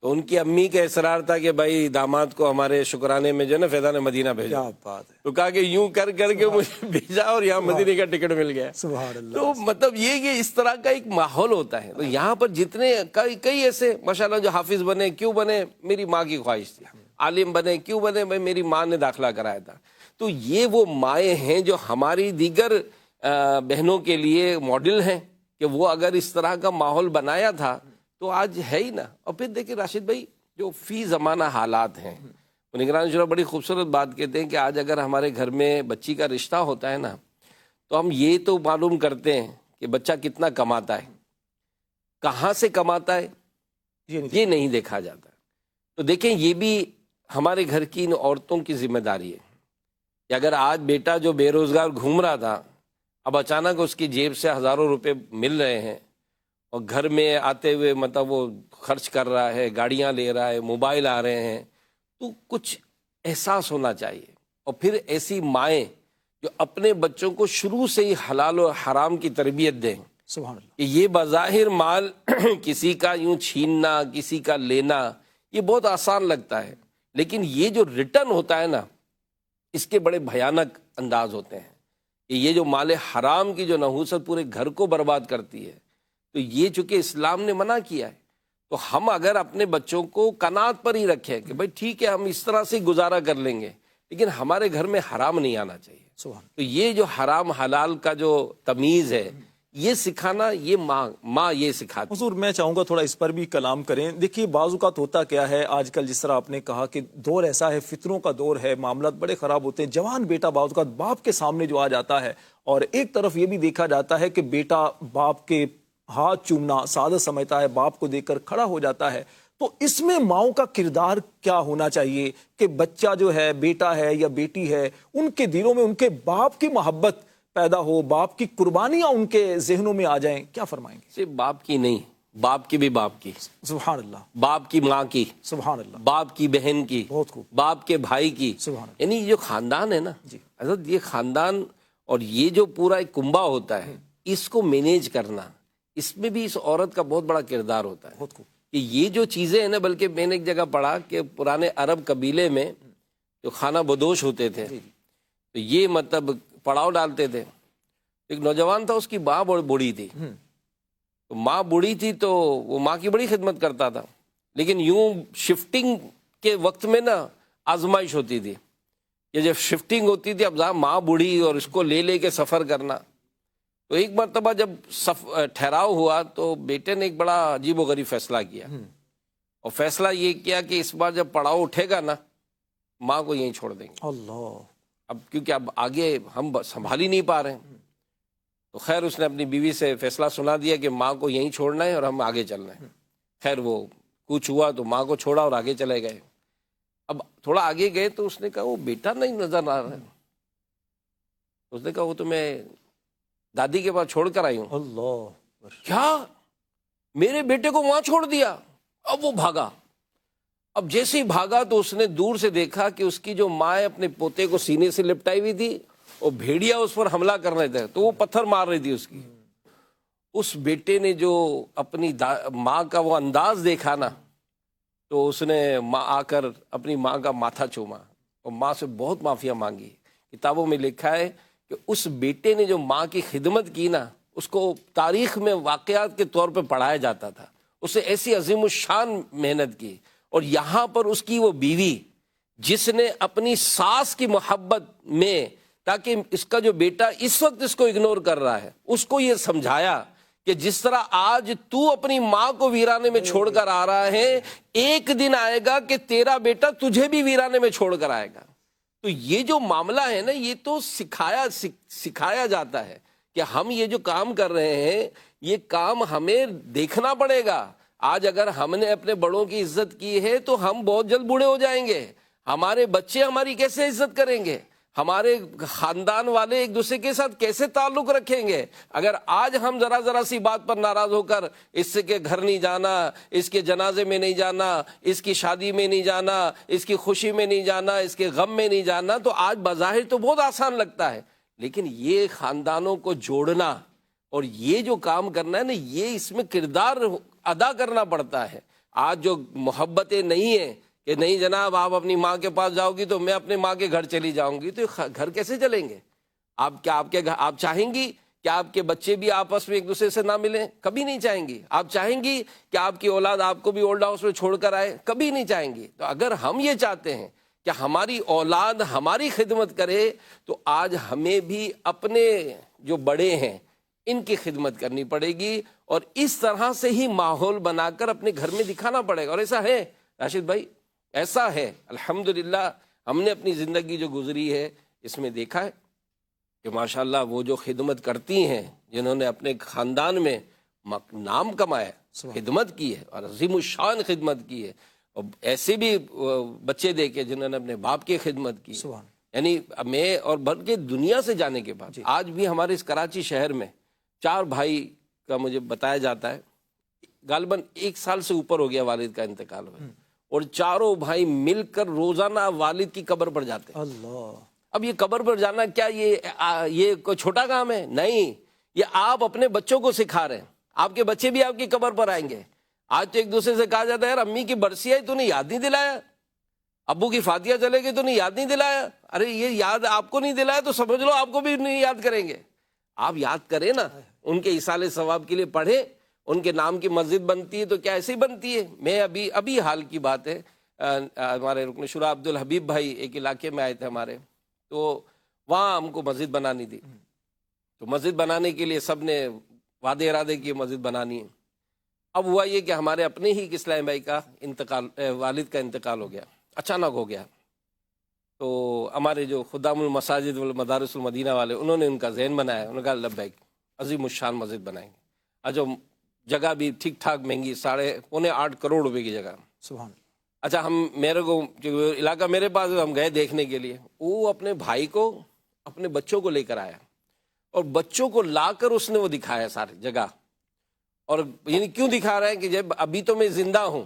تو ان کی امی کا اصرار تھا کہ بھائی داماد کو ہمارے شکرانے میں جو ہے نا فیضان مدینہ بھیجا. کیا بات ہے. تو کہا کہ یوں کر کے مجھے بھیجا اور یہاں مدینے کا ٹکٹ مل گیا. سبحان اللہ. تو مطلب یہ کہ اس طرح کا ایک ماحول ہوتا ہے. تو یہاں پر جتنے کئی ایسے ماشاءاللہ جو حافظ بنے، کیوں بنے؟ میری ماں کی خواہش تھی. عالم بنے کیوں بنے؟ بھائی میری ماں نے داخلہ کرایا تھا. تو یہ وہ مائیں ہیں جو ہماری دیگر بہنوں کے لیے ماڈل ہیں کہ وہ اگر اس طرح کا ماحول بنایا تھا تو آج ہے ہی نا. اور پھر دیکھیں راشد بھائی، جو فی زمانہ حالات ہیں، نگران شورا بڑی خوبصورت بات کہتے ہیں کہ آج اگر ہمارے گھر میں بچی کا رشتہ ہوتا ہے نا، تو ہم یہ تو معلوم کرتے ہیں کہ بچہ کتنا کماتا ہے، کہاں سے کماتا ہے یہ نہیں دیکھا جاتا. تو دیکھیں یہ بھی ہمارے گھر کی ان عورتوں کی ذمہ داری ہے کہ اگر آج بیٹا جو بے روزگار گھوم رہا تھا، اب اچانک اس کی جیب سے ہزاروں روپے مل رہے ہیں اور گھر میں آتے ہوئے مطلب وہ خرچ کر رہا ہے، گاڑیاں لے رہا ہے، موبائل آ رہے ہیں، تو کچھ احساس ہونا چاہیے. اور پھر ایسی مائیں جو اپنے بچوں کو شروع سے ہی حلال و حرام کی تربیت دیں. سبحان اللہ. کہ یہ بظاہر مال کسی کا یوں چھیننا، کسی کا لینا، یہ بہت آسان لگتا ہے، لیکن یہ جو ریٹرن ہوتا ہے نا، اس کے بڑے بھیانک انداز ہوتے ہیں. کہ یہ جو مال حرام کی جو نحوست پورے گھر کو برباد کرتی ہے، تو یہ چونکہ اسلام نے منع کیا ہے، تو ہم اگر اپنے بچوں کو قناعت پر ہی رکھیں کہ بھائی ٹھیک ہے ہم اس طرح سے گزارا کر لیں گے، لیکن ہمارے گھر میں حرام نہیں آنا چاہیے. تو یہ جو حرام حلال کا جو تمیز ہے، یہ سکھانا، یہ ماں یہ سکھاتی. حضور میں چاہوں گا تھوڑا اس پر بھی کلام کریں. دیکھیے بعض اوقات ہوتا کیا ہے آج کل، جس طرح آپ نے کہا کہ دور ایسا ہے، فتنوں کا دور ہے، معاملات بڑے خراب ہوتے ہیں. جوان بیٹا بعض اوقات باپ کے سامنے جو آ جاتا ہے، اور ایک طرف یہ بھی دیکھا جاتا ہے کہ بیٹا باپ کے ہاتھ چومنا سعادت سمجھتا ہے، باپ کو دیکھ کر کھڑا ہو جاتا ہے. تو اس میں ماؤں کا کردار کیا ہونا چاہیے کہ بچہ جو ہے، بیٹا ہے یا بیٹی ہے، ان کے دلوں میں ان کے باپ کی محبت پیدا ہو، باپ کی قربانیاں ان کے ذہنوں میں آ جائیں؟ کیا فرمائیں گے؟ صرف باپ کی نہیں، باپ کی بھی باپ کی، سبحان اللہ، باپ کی ماں کی، سبحان اللہ، باپ کی بہن کی، بہت خوب، باپ کے بھائی کی. سبحان اللہ. یعنی جو خاندان ہے نا جی. حضرت، یہ خاندان اور یہ جو پورا ایک کنبہ ہوتا ہے، اس کو مینیج کرنا، اس میں بھی اس عورت کا بہت بڑا کردار ہوتا ہے. بہت خوب. کہ یہ جو چیزیں ہیں نا، بلکہ میں نے ایک جگہ پڑھا کہ پرانے عرب قبیلے میں جو خانہ بدوش ہوتے تھے، تو یہ مطلب پڑاؤ ڈالتے تھے. ایک نوجوان تھا، اس کی ماں بوڑھی تھی، تو ماں بوڑھی تھی تو وہ ماں کی بڑی خدمت کرتا تھا، لیکن یوں شفٹنگ کے وقت میں نا آزمائش ہوتی تھی کہ جب شفٹنگ ہوتی تھی، اب ماں بوڑھی اور اس کو لے کے سفر کرنا. تو ایک مرتبہ جب ٹھہراؤ ہوا تو بیٹے نے ایک بڑا عجیب و غریب فیصلہ کیا، اور فیصلہ یہ کیا کہ اس بار جب پڑاؤ اٹھے گا نا، ماں کو یہیں چھوڑ دیں گے. اللہ. اب کیونکہ اب آگے ہم سنبھال ہی نہیں پا رہے ہیں. تو خیر اس نے اپنی بیوی سے فیصلہ سنا دیا کہ ماں کو یہیں چھوڑنا ہے اور ہم آگے چلنا ہے. خیر وہ کچھ ہوا تو ماں کو چھوڑا اور آگے چلے گئے. اب تھوڑا آگے گئے تو اس نے کہا وہ بیٹا نہیں نظر آ رہا ہے. اس نے کہا وہ تو میں دادی کے پاس چھوڑ کر آئی ہوں. اللہ. کیا؟ میرے بیٹے کو وہاں چھوڑ دیا؟ اب وہ بھاگا. اب جیسے ہی بھاگا تو اس نے دور سے دیکھا کہ اس کی جو ماں اپنے پوتے کو سینے سے لپٹائی ہوئی تھی اور بھیڑیا اس پر حملہ کر رہے تھے تو وہ پتھر مار رہی تھی اس کی. اس بیٹے نے جو اپنی ماں کا وہ انداز دیکھا نا تو اس نے آ کر اپنی ماں کا ماتھا چوما اور ماں سے بہت معافیاں مانگی. کتابوں میں لکھا ہے کہ اس بیٹے نے جو ماں کی خدمت کی نا اس کو تاریخ میں واقعات کے طور پہ پڑھایا جاتا تھا. اسے ایسی عظیم الشان محنت کی. اور یہاں پر اس کی وہ بیوی جس نے اپنی ساس کی محبت میں تاکہ اس کا جو بیٹا اس وقت اس کو اگنور کر رہا ہے اس کو یہ سمجھایا کہ جس طرح آج تو اپنی ماں کو ویرانے میں چھوڑ کر آ رہا ہے ایک دن آئے گا کہ تیرا بیٹا تجھے بھی ویرانے میں چھوڑ کر آئے گا. تو یہ جو معاملہ ہے نا یہ تو سکھایا جاتا ہے کہ ہم یہ جو کام کر رہے ہیں یہ کام ہمیں دیکھنا پڑے گا. آج اگر ہم نے اپنے بڑوں کی عزت کی ہے تو ہم بہت جلد بوڑھے ہو جائیں گے. ہمارے بچے ہماری کیسے عزت کریں گے؟ ہمارے خاندان والے ایک دوسرے کے ساتھ کیسے تعلق رکھیں گے؟ اگر آج ہم ذرا سی بات پر ناراض ہو کر اس کے گھر نہیں جانا، اس کے جنازے میں نہیں جانا، اس کی شادی میں نہیں جانا، اس کی خوشی میں نہیں جانا، اس کے غم میں نہیں جانا، تو آج بظاہر تو بہت آسان لگتا ہے، لیکن یہ خاندانوں کو جوڑنا اور یہ جو کام کرنا ہے نا یہ اس میں کردار ادا کرنا پڑتا ہے. آج جو محبتیں نہیں ہیں کہ نہیں جناب آپ اپنی ماں کے پاس جاؤ گی تو میں اپنے ماں کے گھر چلی جاؤں گی، تو گھر کیسے چلیں گے؟ آپ چاہیں گی کہ آپ کے بچے بھی آپس میں ایک دوسرے سے نہ ملیں؟ کبھی نہیں چاہیں گی. آپ چاہیں گی کہ آپ کی اولاد آپ کو بھی اولڈ ہاؤس میں چھوڑ کر آئے؟ کبھی نہیں چاہیں گی. تو اگر ہم یہ چاہتے ہیں کہ ہماری اولاد ہماری خدمت کرے تو آج ہمیں بھی اپنے جو بڑے ہیں ان کی خدمت کرنی پڑے گی اور اس طرح سے ہی ماحول بنا کر اپنے گھر میں دکھانا پڑے گا. اور ایسا ہے راشد بھائی، ایسا ہے الحمدللہ ہم نے اپنی زندگی جو گزری ہے اس میں دیکھا ہے کہ ماشاءاللہ وہ جو خدمت کرتی ہیں جنہوں نے اپنے خاندان میں نام کمایا، خدمت کی ہے اور عظیم الشان خدمت کی ہے، اور ایسے بھی بچے دیکھے جنہوں نے اپنے باپ کی خدمت کی. یعنی میں اور بلکہ دنیا سے جانے کے بعد آج بھی ہمارے اس کراچی شہر میں 4 بھائی کا مجھے بتایا جاتا ہے غالباً 1 سال سے اوپر ہو گیا والد کا انتقال ہوا، اور 4 بھائی مل کر روزانہ والد کی قبر پر جاتے ہیں. اللہ! اب یہ قبر پر جانا کیا یہ کوئی چھوٹا کام ہے؟ نہیں، یہ آپ اپنے بچوں کو سکھا رہے ہیں. آپ کے بچے بھی آپ کی قبر پر آئیں گے. آج تو ایک دوسرے سے کہا جاتا ہے یار امی کی برسی آئی تو نے یاد نہیں دلایا، ابو کی فاتحہ چلے گی تو نے یاد نہیں دلایا. ارے یہ یاد آپ کو نہیں دلایا تو سمجھ لو آپ کو بھی نہیں یاد کریں گے. آپ یاد کریں نا، ان کے ایصال ثواب کے لیے پڑھیں. ان کے نام کی مسجد بنتی ہے تو کیا ایسے ہی بنتی ہے؟ میں ابھی حال کی بات ہے، ہمارے رکن شورا عبدالحبیب بھائی ایک علاقے میں آئے تھے ہمارے، تو وہاں ہم کو مسجد بنانی تھی. تو مسجد بنانے کے لیے سب نے وعدے ارادے کیے مسجد بنانی ہے. اب ہوا یہ کہ ہمارے اپنے ہی اسلام بھائی کا انتقال، والد کا انتقال ہو گیا، اچانک ہو گیا. تو ہمارے جو خدام المساجد والمدارس المدینہ والے انہوں نے ان کا ذہن بنایا، انہوں نے کہا لبیک عظیم الشان مسجد بنائیں گے. جو جگہ بھی ٹھیک ٹھاک مہنگی، 7.25 کروڑ روپے کی جگہ. سبحان. اچھا ہم میرے کو جو علاقہ میرے پاس ہم گئے دیکھنے کے لیے، وہ اپنے بھائی کو اپنے بچوں کو لے کر آیا اور بچوں کو لا کر اس نے وہ دکھایا ساری جگہ. اور یعنی کیوں دکھا رہا ہے کہ جب ابھی تو میں زندہ ہوں،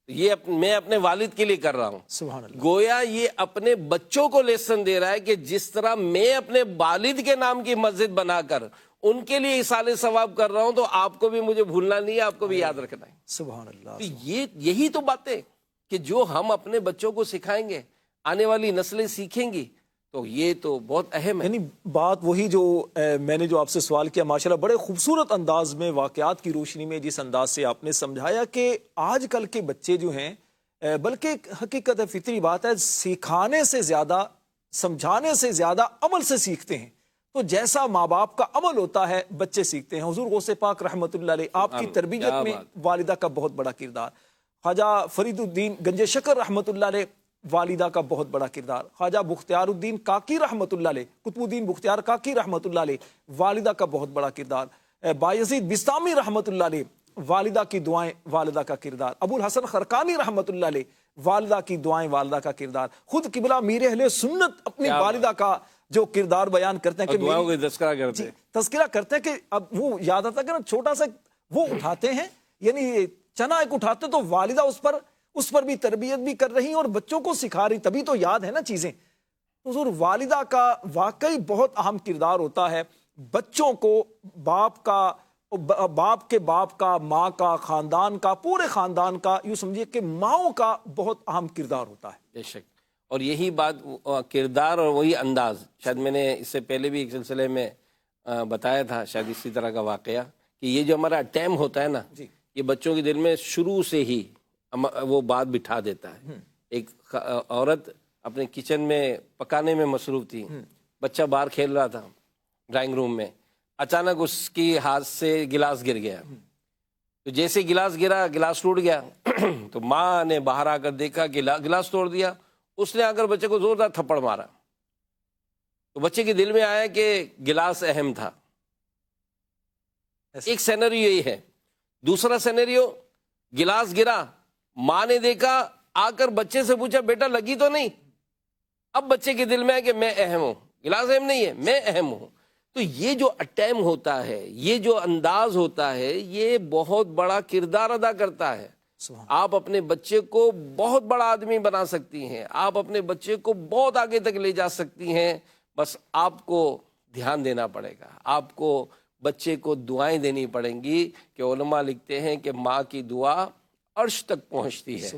یہ میں اپنے والد کے لیے کر رہا ہوں. سبحان اللہ. گویا یہ اپنے بچوں کو لیسن دے رہا ہے کہ جس طرح میں اپنے والد کے نام کی مسجد بنا کر ان کے لیے ایصال ثواب کر رہا ہوں تو آپ کو بھی مجھے بھولنا نہیں ہے، آپ کو بھی یاد رکھنا ہے. سبحان اللہ. یہی تو باتیں کہ جو ہم اپنے بچوں کو سکھائیں گے آنے والی نسلیں سیکھیں گی، تو یہ تو بہت اہم ہے. یعنی بات وہی جو میں نے جو آپ سے سوال کیا، ماشاءاللہ بڑے خوبصورت انداز میں واقعات کی روشنی میں جس انداز سے آپ نے سمجھایا کہ آج کل کے بچے جو ہیں، بلکہ حقیقت ہے فطری بات ہے، سکھانے سے زیادہ، سمجھانے سے زیادہ عمل سے سیکھتے ہیں. تو جیسا ماں باپ کا عمل ہوتا ہے بچے سیکھتے ہیں. حضور غوث پاک رحمت اللہ علیہ، آپ کی تربیت میں والدہ کا بہت بڑا کردار. خواجہ فرید الدین گنج شکر رحمت اللہ علیہ، والدہ کا بہت بڑا کردار. خواجہ بختیار الدین کاکی رحمت اللہ علیہ، قطب الدین بختیار کاکی رحمت اللہ علیہ، والدہ کا بہت بڑا کردار. بایزید بستامی رحمت اللہ علیہ، والدہ کی دعائیں والدہ کا کردار. ابو الحسن خرقانی رحمت اللہ علیہ، والدہ کی دعائیں والدہ کا کردار. خود قبلہ میر اہل سنت اپنی والدہ کا جو کردار بیان کرتے ہیں کہ دعاؤں کا تذکرہ کرتے ہیں، تذکرہ کرتے ہیں کہ اب وہ یاد آتا ہے کہ نا چھوٹا سا وہ اٹھاتے ہیں، یعنی چنا ایک اٹھاتے تو والدہ اس پر اس پر بھی تربیت بھی کر رہی ہیں اور بچوں کو سکھا رہی، تبھی تو یاد ہے نا چیزیں۔ حضور والدہ کا واقعی بہت اہم کردار ہوتا ہے بچوں کو، باپ کے باپ کا، ماں کا، خاندان کا، پورے خاندان کا، یوں سمجھیے کہ ماؤں کا بہت اہم کردار ہوتا ہے۔ بے شک، اور یہی بات کردار اور وہی انداز، شاید میں نے اس سے پہلے بھی ایک سلسلے میں بتایا تھا شاید اسی طرح کا واقعہ، کہ یہ جو ہمارا ٹائم ہوتا ہے نا، یہ بچوں کے دل میں شروع سے ہی وہ بات بٹھا دیتا ہے۔ ایک عورت اپنے کچن میں پکانے میں مصروف تھی، بچہ باہر کھیل رہا تھا ڈرائنگ روم میں، اچانک اس کی ہاتھ سے گلاس گر گیا، تو جیسے گلاس گرا، گلاس ٹوٹ گیا تو ماں نے باہر آ کر دیکھا کہ گلاس توڑ دیا، اس نے آ کر بچے کو زوردار تھپڑ مارا، تو بچے کے دل میں آیا کہ گلاس اہم تھا۔ ایک سینریو یہی ہے۔ دوسرا سینریو، گلاس گرا، ماں نے دیکھا، آ کر بچے سے پوچھا بیٹا لگی تو نہیں؟ اب بچے کے دل میں ہے کہ میں اہم ہوں، گلاس اہم نہیں ہے، میں اہم ہوں۔ تو یہ جو اٹیم ہوتا ہے، یہ جو انداز ہوتا ہے، یہ بہت بڑا کردار ادا کرتا ہے۔ آپ اپنے بچے کو بہت بڑا آدمی بنا سکتی ہیں، آپ اپنے بچے کو بہت آگے تک لے جا سکتی ہیں، بس آپ کو دھیان دینا پڑے گا، آپ کو بچے کو دعائیں دینی پڑیں گی، کہ علماء لکھتے ہیں کہ ماں کی دعا عرش تک پہنچتی ہے،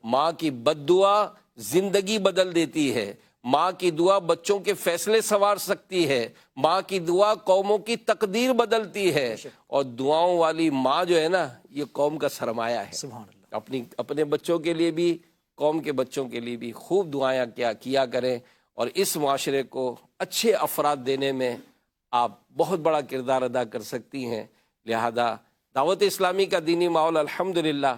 ماں کی بد دعا زندگی بدل دیتی ہے، ماں کی دعا بچوں کے فیصلے سنوار سکتی ہے، ماں کی دعا قوموں کی تقدیر بدلتی ہے، اور دعاؤں والی ماں جو ہے نا، یہ قوم کا سرمایہ ہے۔ اپنے بچوں کے لیے بھی، قوم کے بچوں کے لیے بھی خوب دعائیں کیا کریں، اور اس معاشرے کو اچھے افراد دینے میں آپ بہت بڑا کردار ادا کر سکتی ہیں۔ لہذا دعوت اسلامی کا دینی ماحول الحمدللہ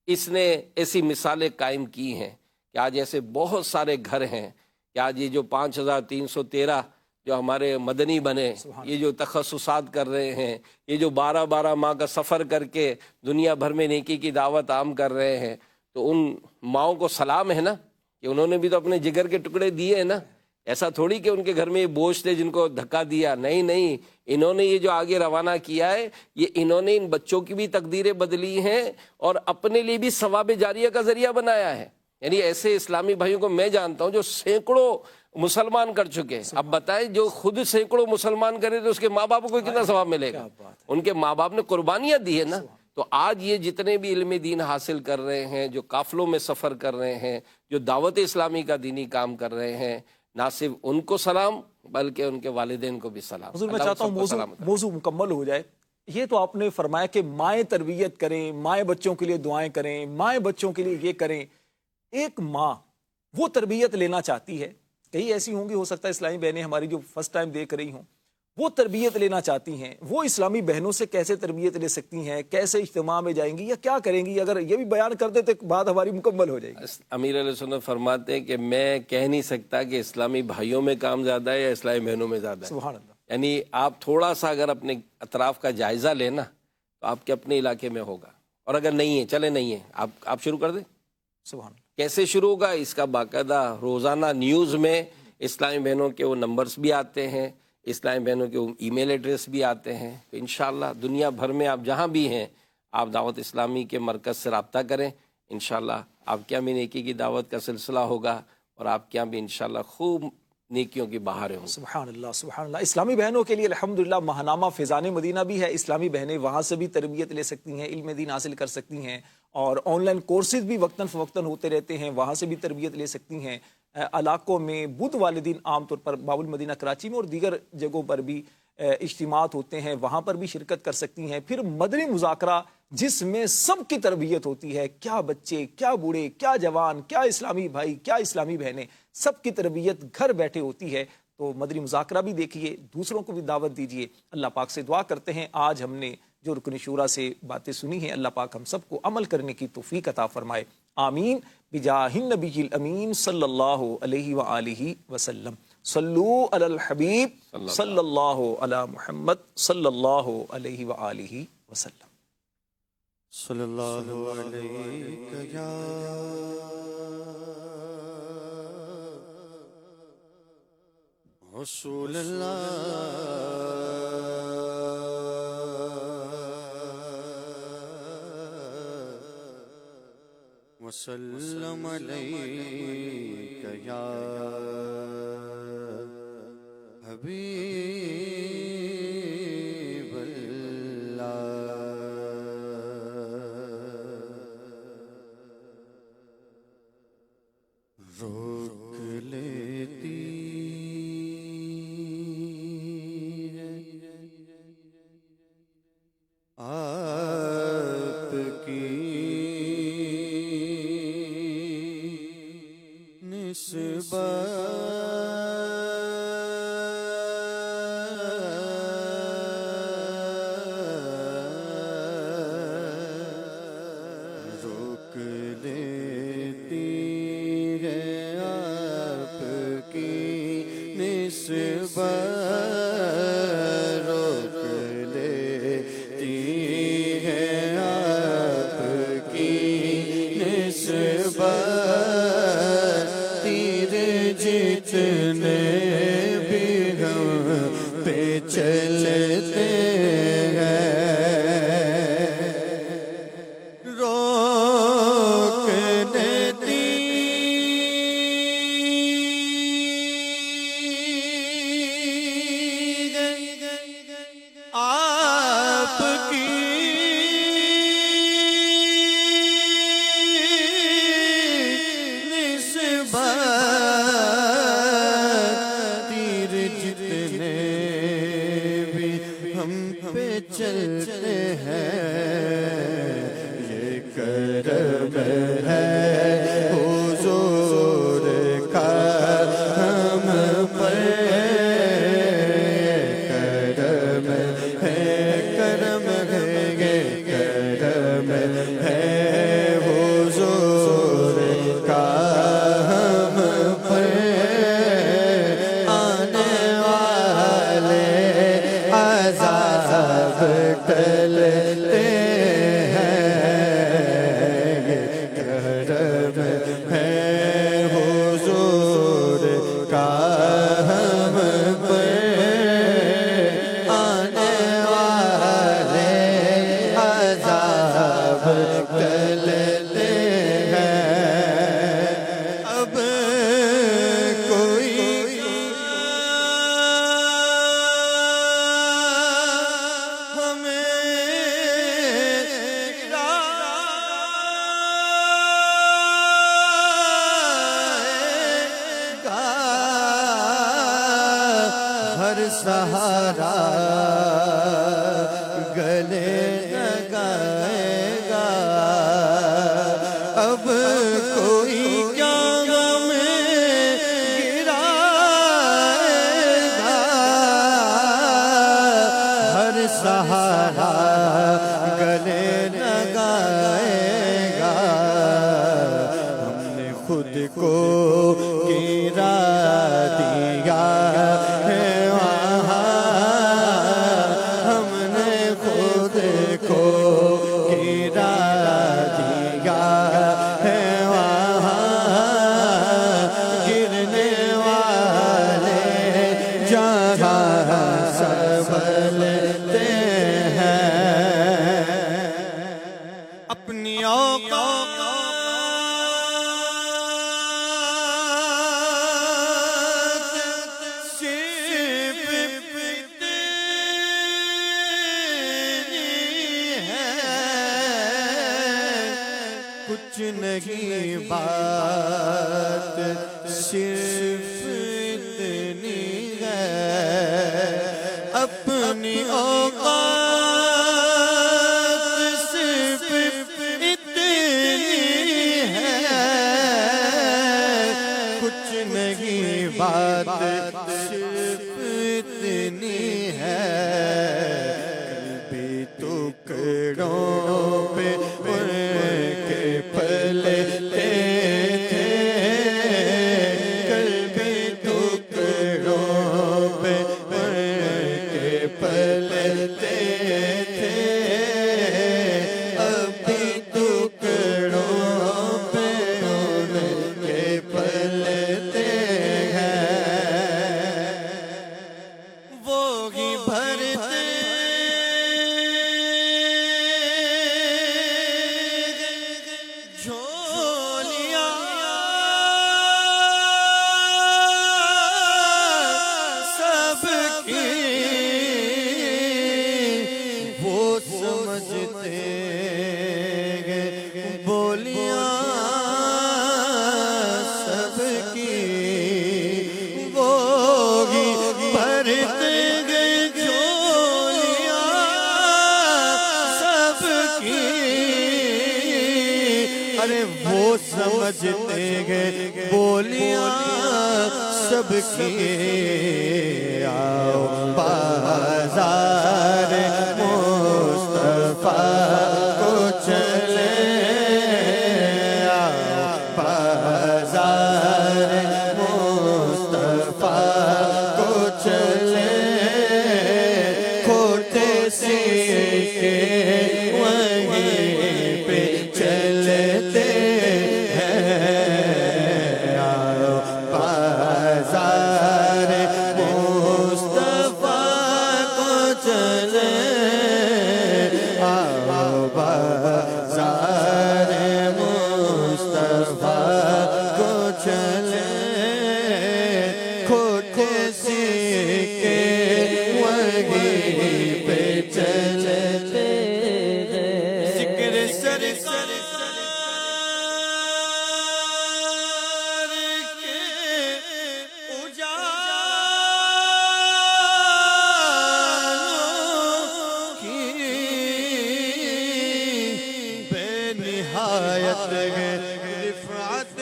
اس نے ایسی مثالیں قائم کی ہیں کہ آج ایسے بہت سارے گھر ہیں کہ آج یہ جو 5313 جو ہمارے مدنی بنے، یہ جو تخصصات کر رہے ہیں، یہ جو 12 ماہ کا سفر کر کے دنیا بھر میں نیکی کی دعوت عام کر رہے ہیں، تو ان ماؤں کو سلام ہے نا، کہ انہوں نے بھی تو اپنے جگر کے ٹکڑے دیے ہیں نا۔ ایسا تھوڑی کہ ان کے گھر میں یہ بوجھ تھے جن کو دھکا دیا، نہیں، انہوں نے یہ جو آگے روانہ کیا ہے، یہ انہوں نے ان بچوں کی بھی تقدیریں بدلی ہیں اور اپنے لیے بھی ثواب جاریہ کا ذریعہ بنایا ہے۔ یعنی ایسے اسلامی بھائیوں کو میں جانتا ہوں جو سینکڑوں مسلمان کر چکے۔ اب بتائیں، جو خود سینکڑوں مسلمان کرے تو اس کے ماں باپ کو کتنا ثواب ملے گا؟ ان کے ماں باپ نے قربانیاں دی ہے نا۔ تو آج یہ جتنے بھی علم دین حاصل کر رہے ہیں، جو قافلوں میں سفر کر رہے ہیں، جو دعوت اسلامی کا دینی کام کر رہے ہیں، نہ صرف ان کو سلام بلکہ ان کے والدین کو بھی سلام۔ حضور میں چاہتا ہوں موضوع مکمل ہو جائے۔ یہ تو آپ نے فرمایا کہ مائیں تربیت کریں، مائیں بچوں کے لیے دعائیں کریں، مائیں بچوں کے لیے یہ کریں۔ ایک ماں وہ تربیت لینا چاہتی ہے، کئی ایسی ہوں گی، ہو سکتا ہے اسلامی بہنیں ہماری جو فرسٹ ٹائم دیکھ رہی ہوں، وہ تربیت لینا چاہتی ہیں، وہ اسلامی بہنوں سے کیسے تربیت لے سکتی ہیں، کیسے اجتماع میں جائیں گی یا کیا کریں گی؟ اگر یہ بھی بیان کر دے تو بات ہماری مکمل ہو جائے گی۔ امیر علیہ سنت فرماتے ہیں کہ میں کہہ نہیں سکتا کہ اسلامی بھائیوں میں کام زیادہ ہے یا اسلامی بہنوں میں زیادہ ہے۔ سبحان اللہ۔ یعنی آپ تھوڑا سا اگر اپنے اطراف کا جائزہ لینا تو آپ کے اپنے علاقے میں ہوگا، اور اگر نہیں ہے، چلے نہیں ہے، آپ شروع کر دیں۔ سبحان اللہ۔ کیسے شروع ہوگا؟ اس کا باقاعدہ روزانہ نیوز میں اسلامی بہنوں کے وہ نمبرز بھی آتے ہیں، اسلامی بہنوں کے ای میل ایڈریس بھی آتے ہیں، تو انشاءاللہ دنیا بھر میں آپ جہاں بھی ہیں، آپ دعوت اسلامی کے مرکز سے رابطہ کریں، انشاءاللہ آپ کے یہاں بھی نیکی کی دعوت کا سلسلہ ہوگا، اور آپ کے یہاں بھی انشاءاللہ خوب نیکیوں کی بہاریں ہوں۔ سبحان اللہ، سبحان اللہ۔ اسلامی بہنوں کے لیے الحمدللہ ماہنامہ فیضان مدینہ بھی ہے، اسلامی بہنیں وہاں سے بھی تربیت لے سکتی ہیں، علم دین حاصل کر سکتی ہیں، اور آن لائن کورسز بھی وقتاً فوقتاً ہوتے رہتے ہیں، وہاں سے بھی تربیت لے سکتی ہیں۔ علاقوں میں بدھ والے دن عام طور پر باب المدینہ کراچی میں اور دیگر جگہوں پر بھی اجتماعات ہوتے ہیں، وہاں پر بھی شرکت کر سکتی ہیں۔ پھر مدنی مذاکرہ جس میں سب کی تربیت ہوتی ہے، کیا بچے، کیا بوڑھے، کیا جوان، کیا اسلامی بھائی، کیا اسلامی بہنیں، سب کی تربیت گھر بیٹھے ہوتی ہے۔ تو مدنی مذاکرہ بھی دیکھیے، دوسروں کو بھی دعوت دیجیے۔ اللہ پاک سے دعا کرتے ہیں آج ہم نے جو رکن شورا سے باتیں سنی ہیں، اللہ پاک ہم سب کو عمل کرنے کی توفیق عطا فرمائے، آمین بجاہ النبی الامین صلی اللہ علیہ وآلہ وسلم۔ صلو علی الحبیب صلی اللہ علی محمد صلی اللہ علیہ وآلہ وسلم۔ صلی اللہ علیہ یا رسول اللہ، وسلم علیک یا حبیب اللہ۔ روک لیتی ہے آپ کی نسبت، روک لیتی ہے آپ کی نسبت، روک لیتی ہے آپ کی نسبت، تیر جتنے بھی ہم پہ چلتے ہیں روک دیتی آپ کی نسبت، تیر جتنے بھی ہم پہ چلتے ہیں یہ کرم ہے حضور کا ہم پر، کرم ہے یہ کرم ہے حضور کا ہم پر، آنے والے عذاب ٹلتے ہیں یہ کرم ہے حضور کا ہم پر، آنے والے عذاب ٹلتے ہیں۔ اب کوئی ہمیں ہر سہارا گلے لگائے گا، اب کوئی کیا ہمیں گرائے گا، ہر سہارا گلے لگائے گا، ہم نے خود کو گرا دیا ہے وہاں، ہم نے خود کو گرا دیا ہے وہاں، گرنے والے جہاں سنبھلتے ہیں اپنی اوقات کچھ نہیں بات صرف اتنی ہے، اپنی اوقات صرف اتنی ہے، کچھ نہیں بات صرف اتنی ہے، قلبی ٹکڑوں پہ پلتے تھے، قلبی ٹکڑوں پہ پلتے تھے، اب بھی ٹکڑوں پہ پلتے ہیں، وہی بھرتے جھولے ارے وہ سمجھتے ہیں بولیاں سب کی آؤ بازار مصطفیٰ کو چلے آؤ بازار مصطفیٰ کو چلے کھوٹے سیکھے وہیں پہ چلتے ہیں آؤ بازار مصطفیٰ کو چلے آؤ بازار مصطفیٰ کو چلے کھوٹے سیکھے وہیں پہ چلتے ذکر سرکار کے اجالوں کی بے نہایت ہے رفعت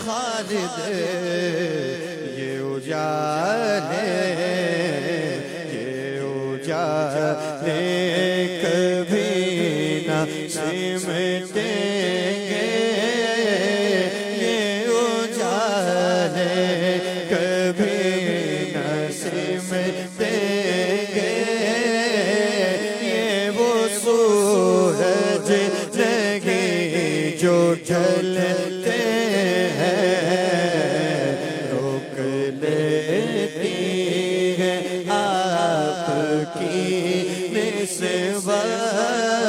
خالد یہ اجالے کبھی نہ سمٹیں گے یہ اجالے کبھی نہ سمٹیں گے یہ وہ سورج نہیں جو ڈھلتے ہیں روک لیتی ہے آپ کی نسبت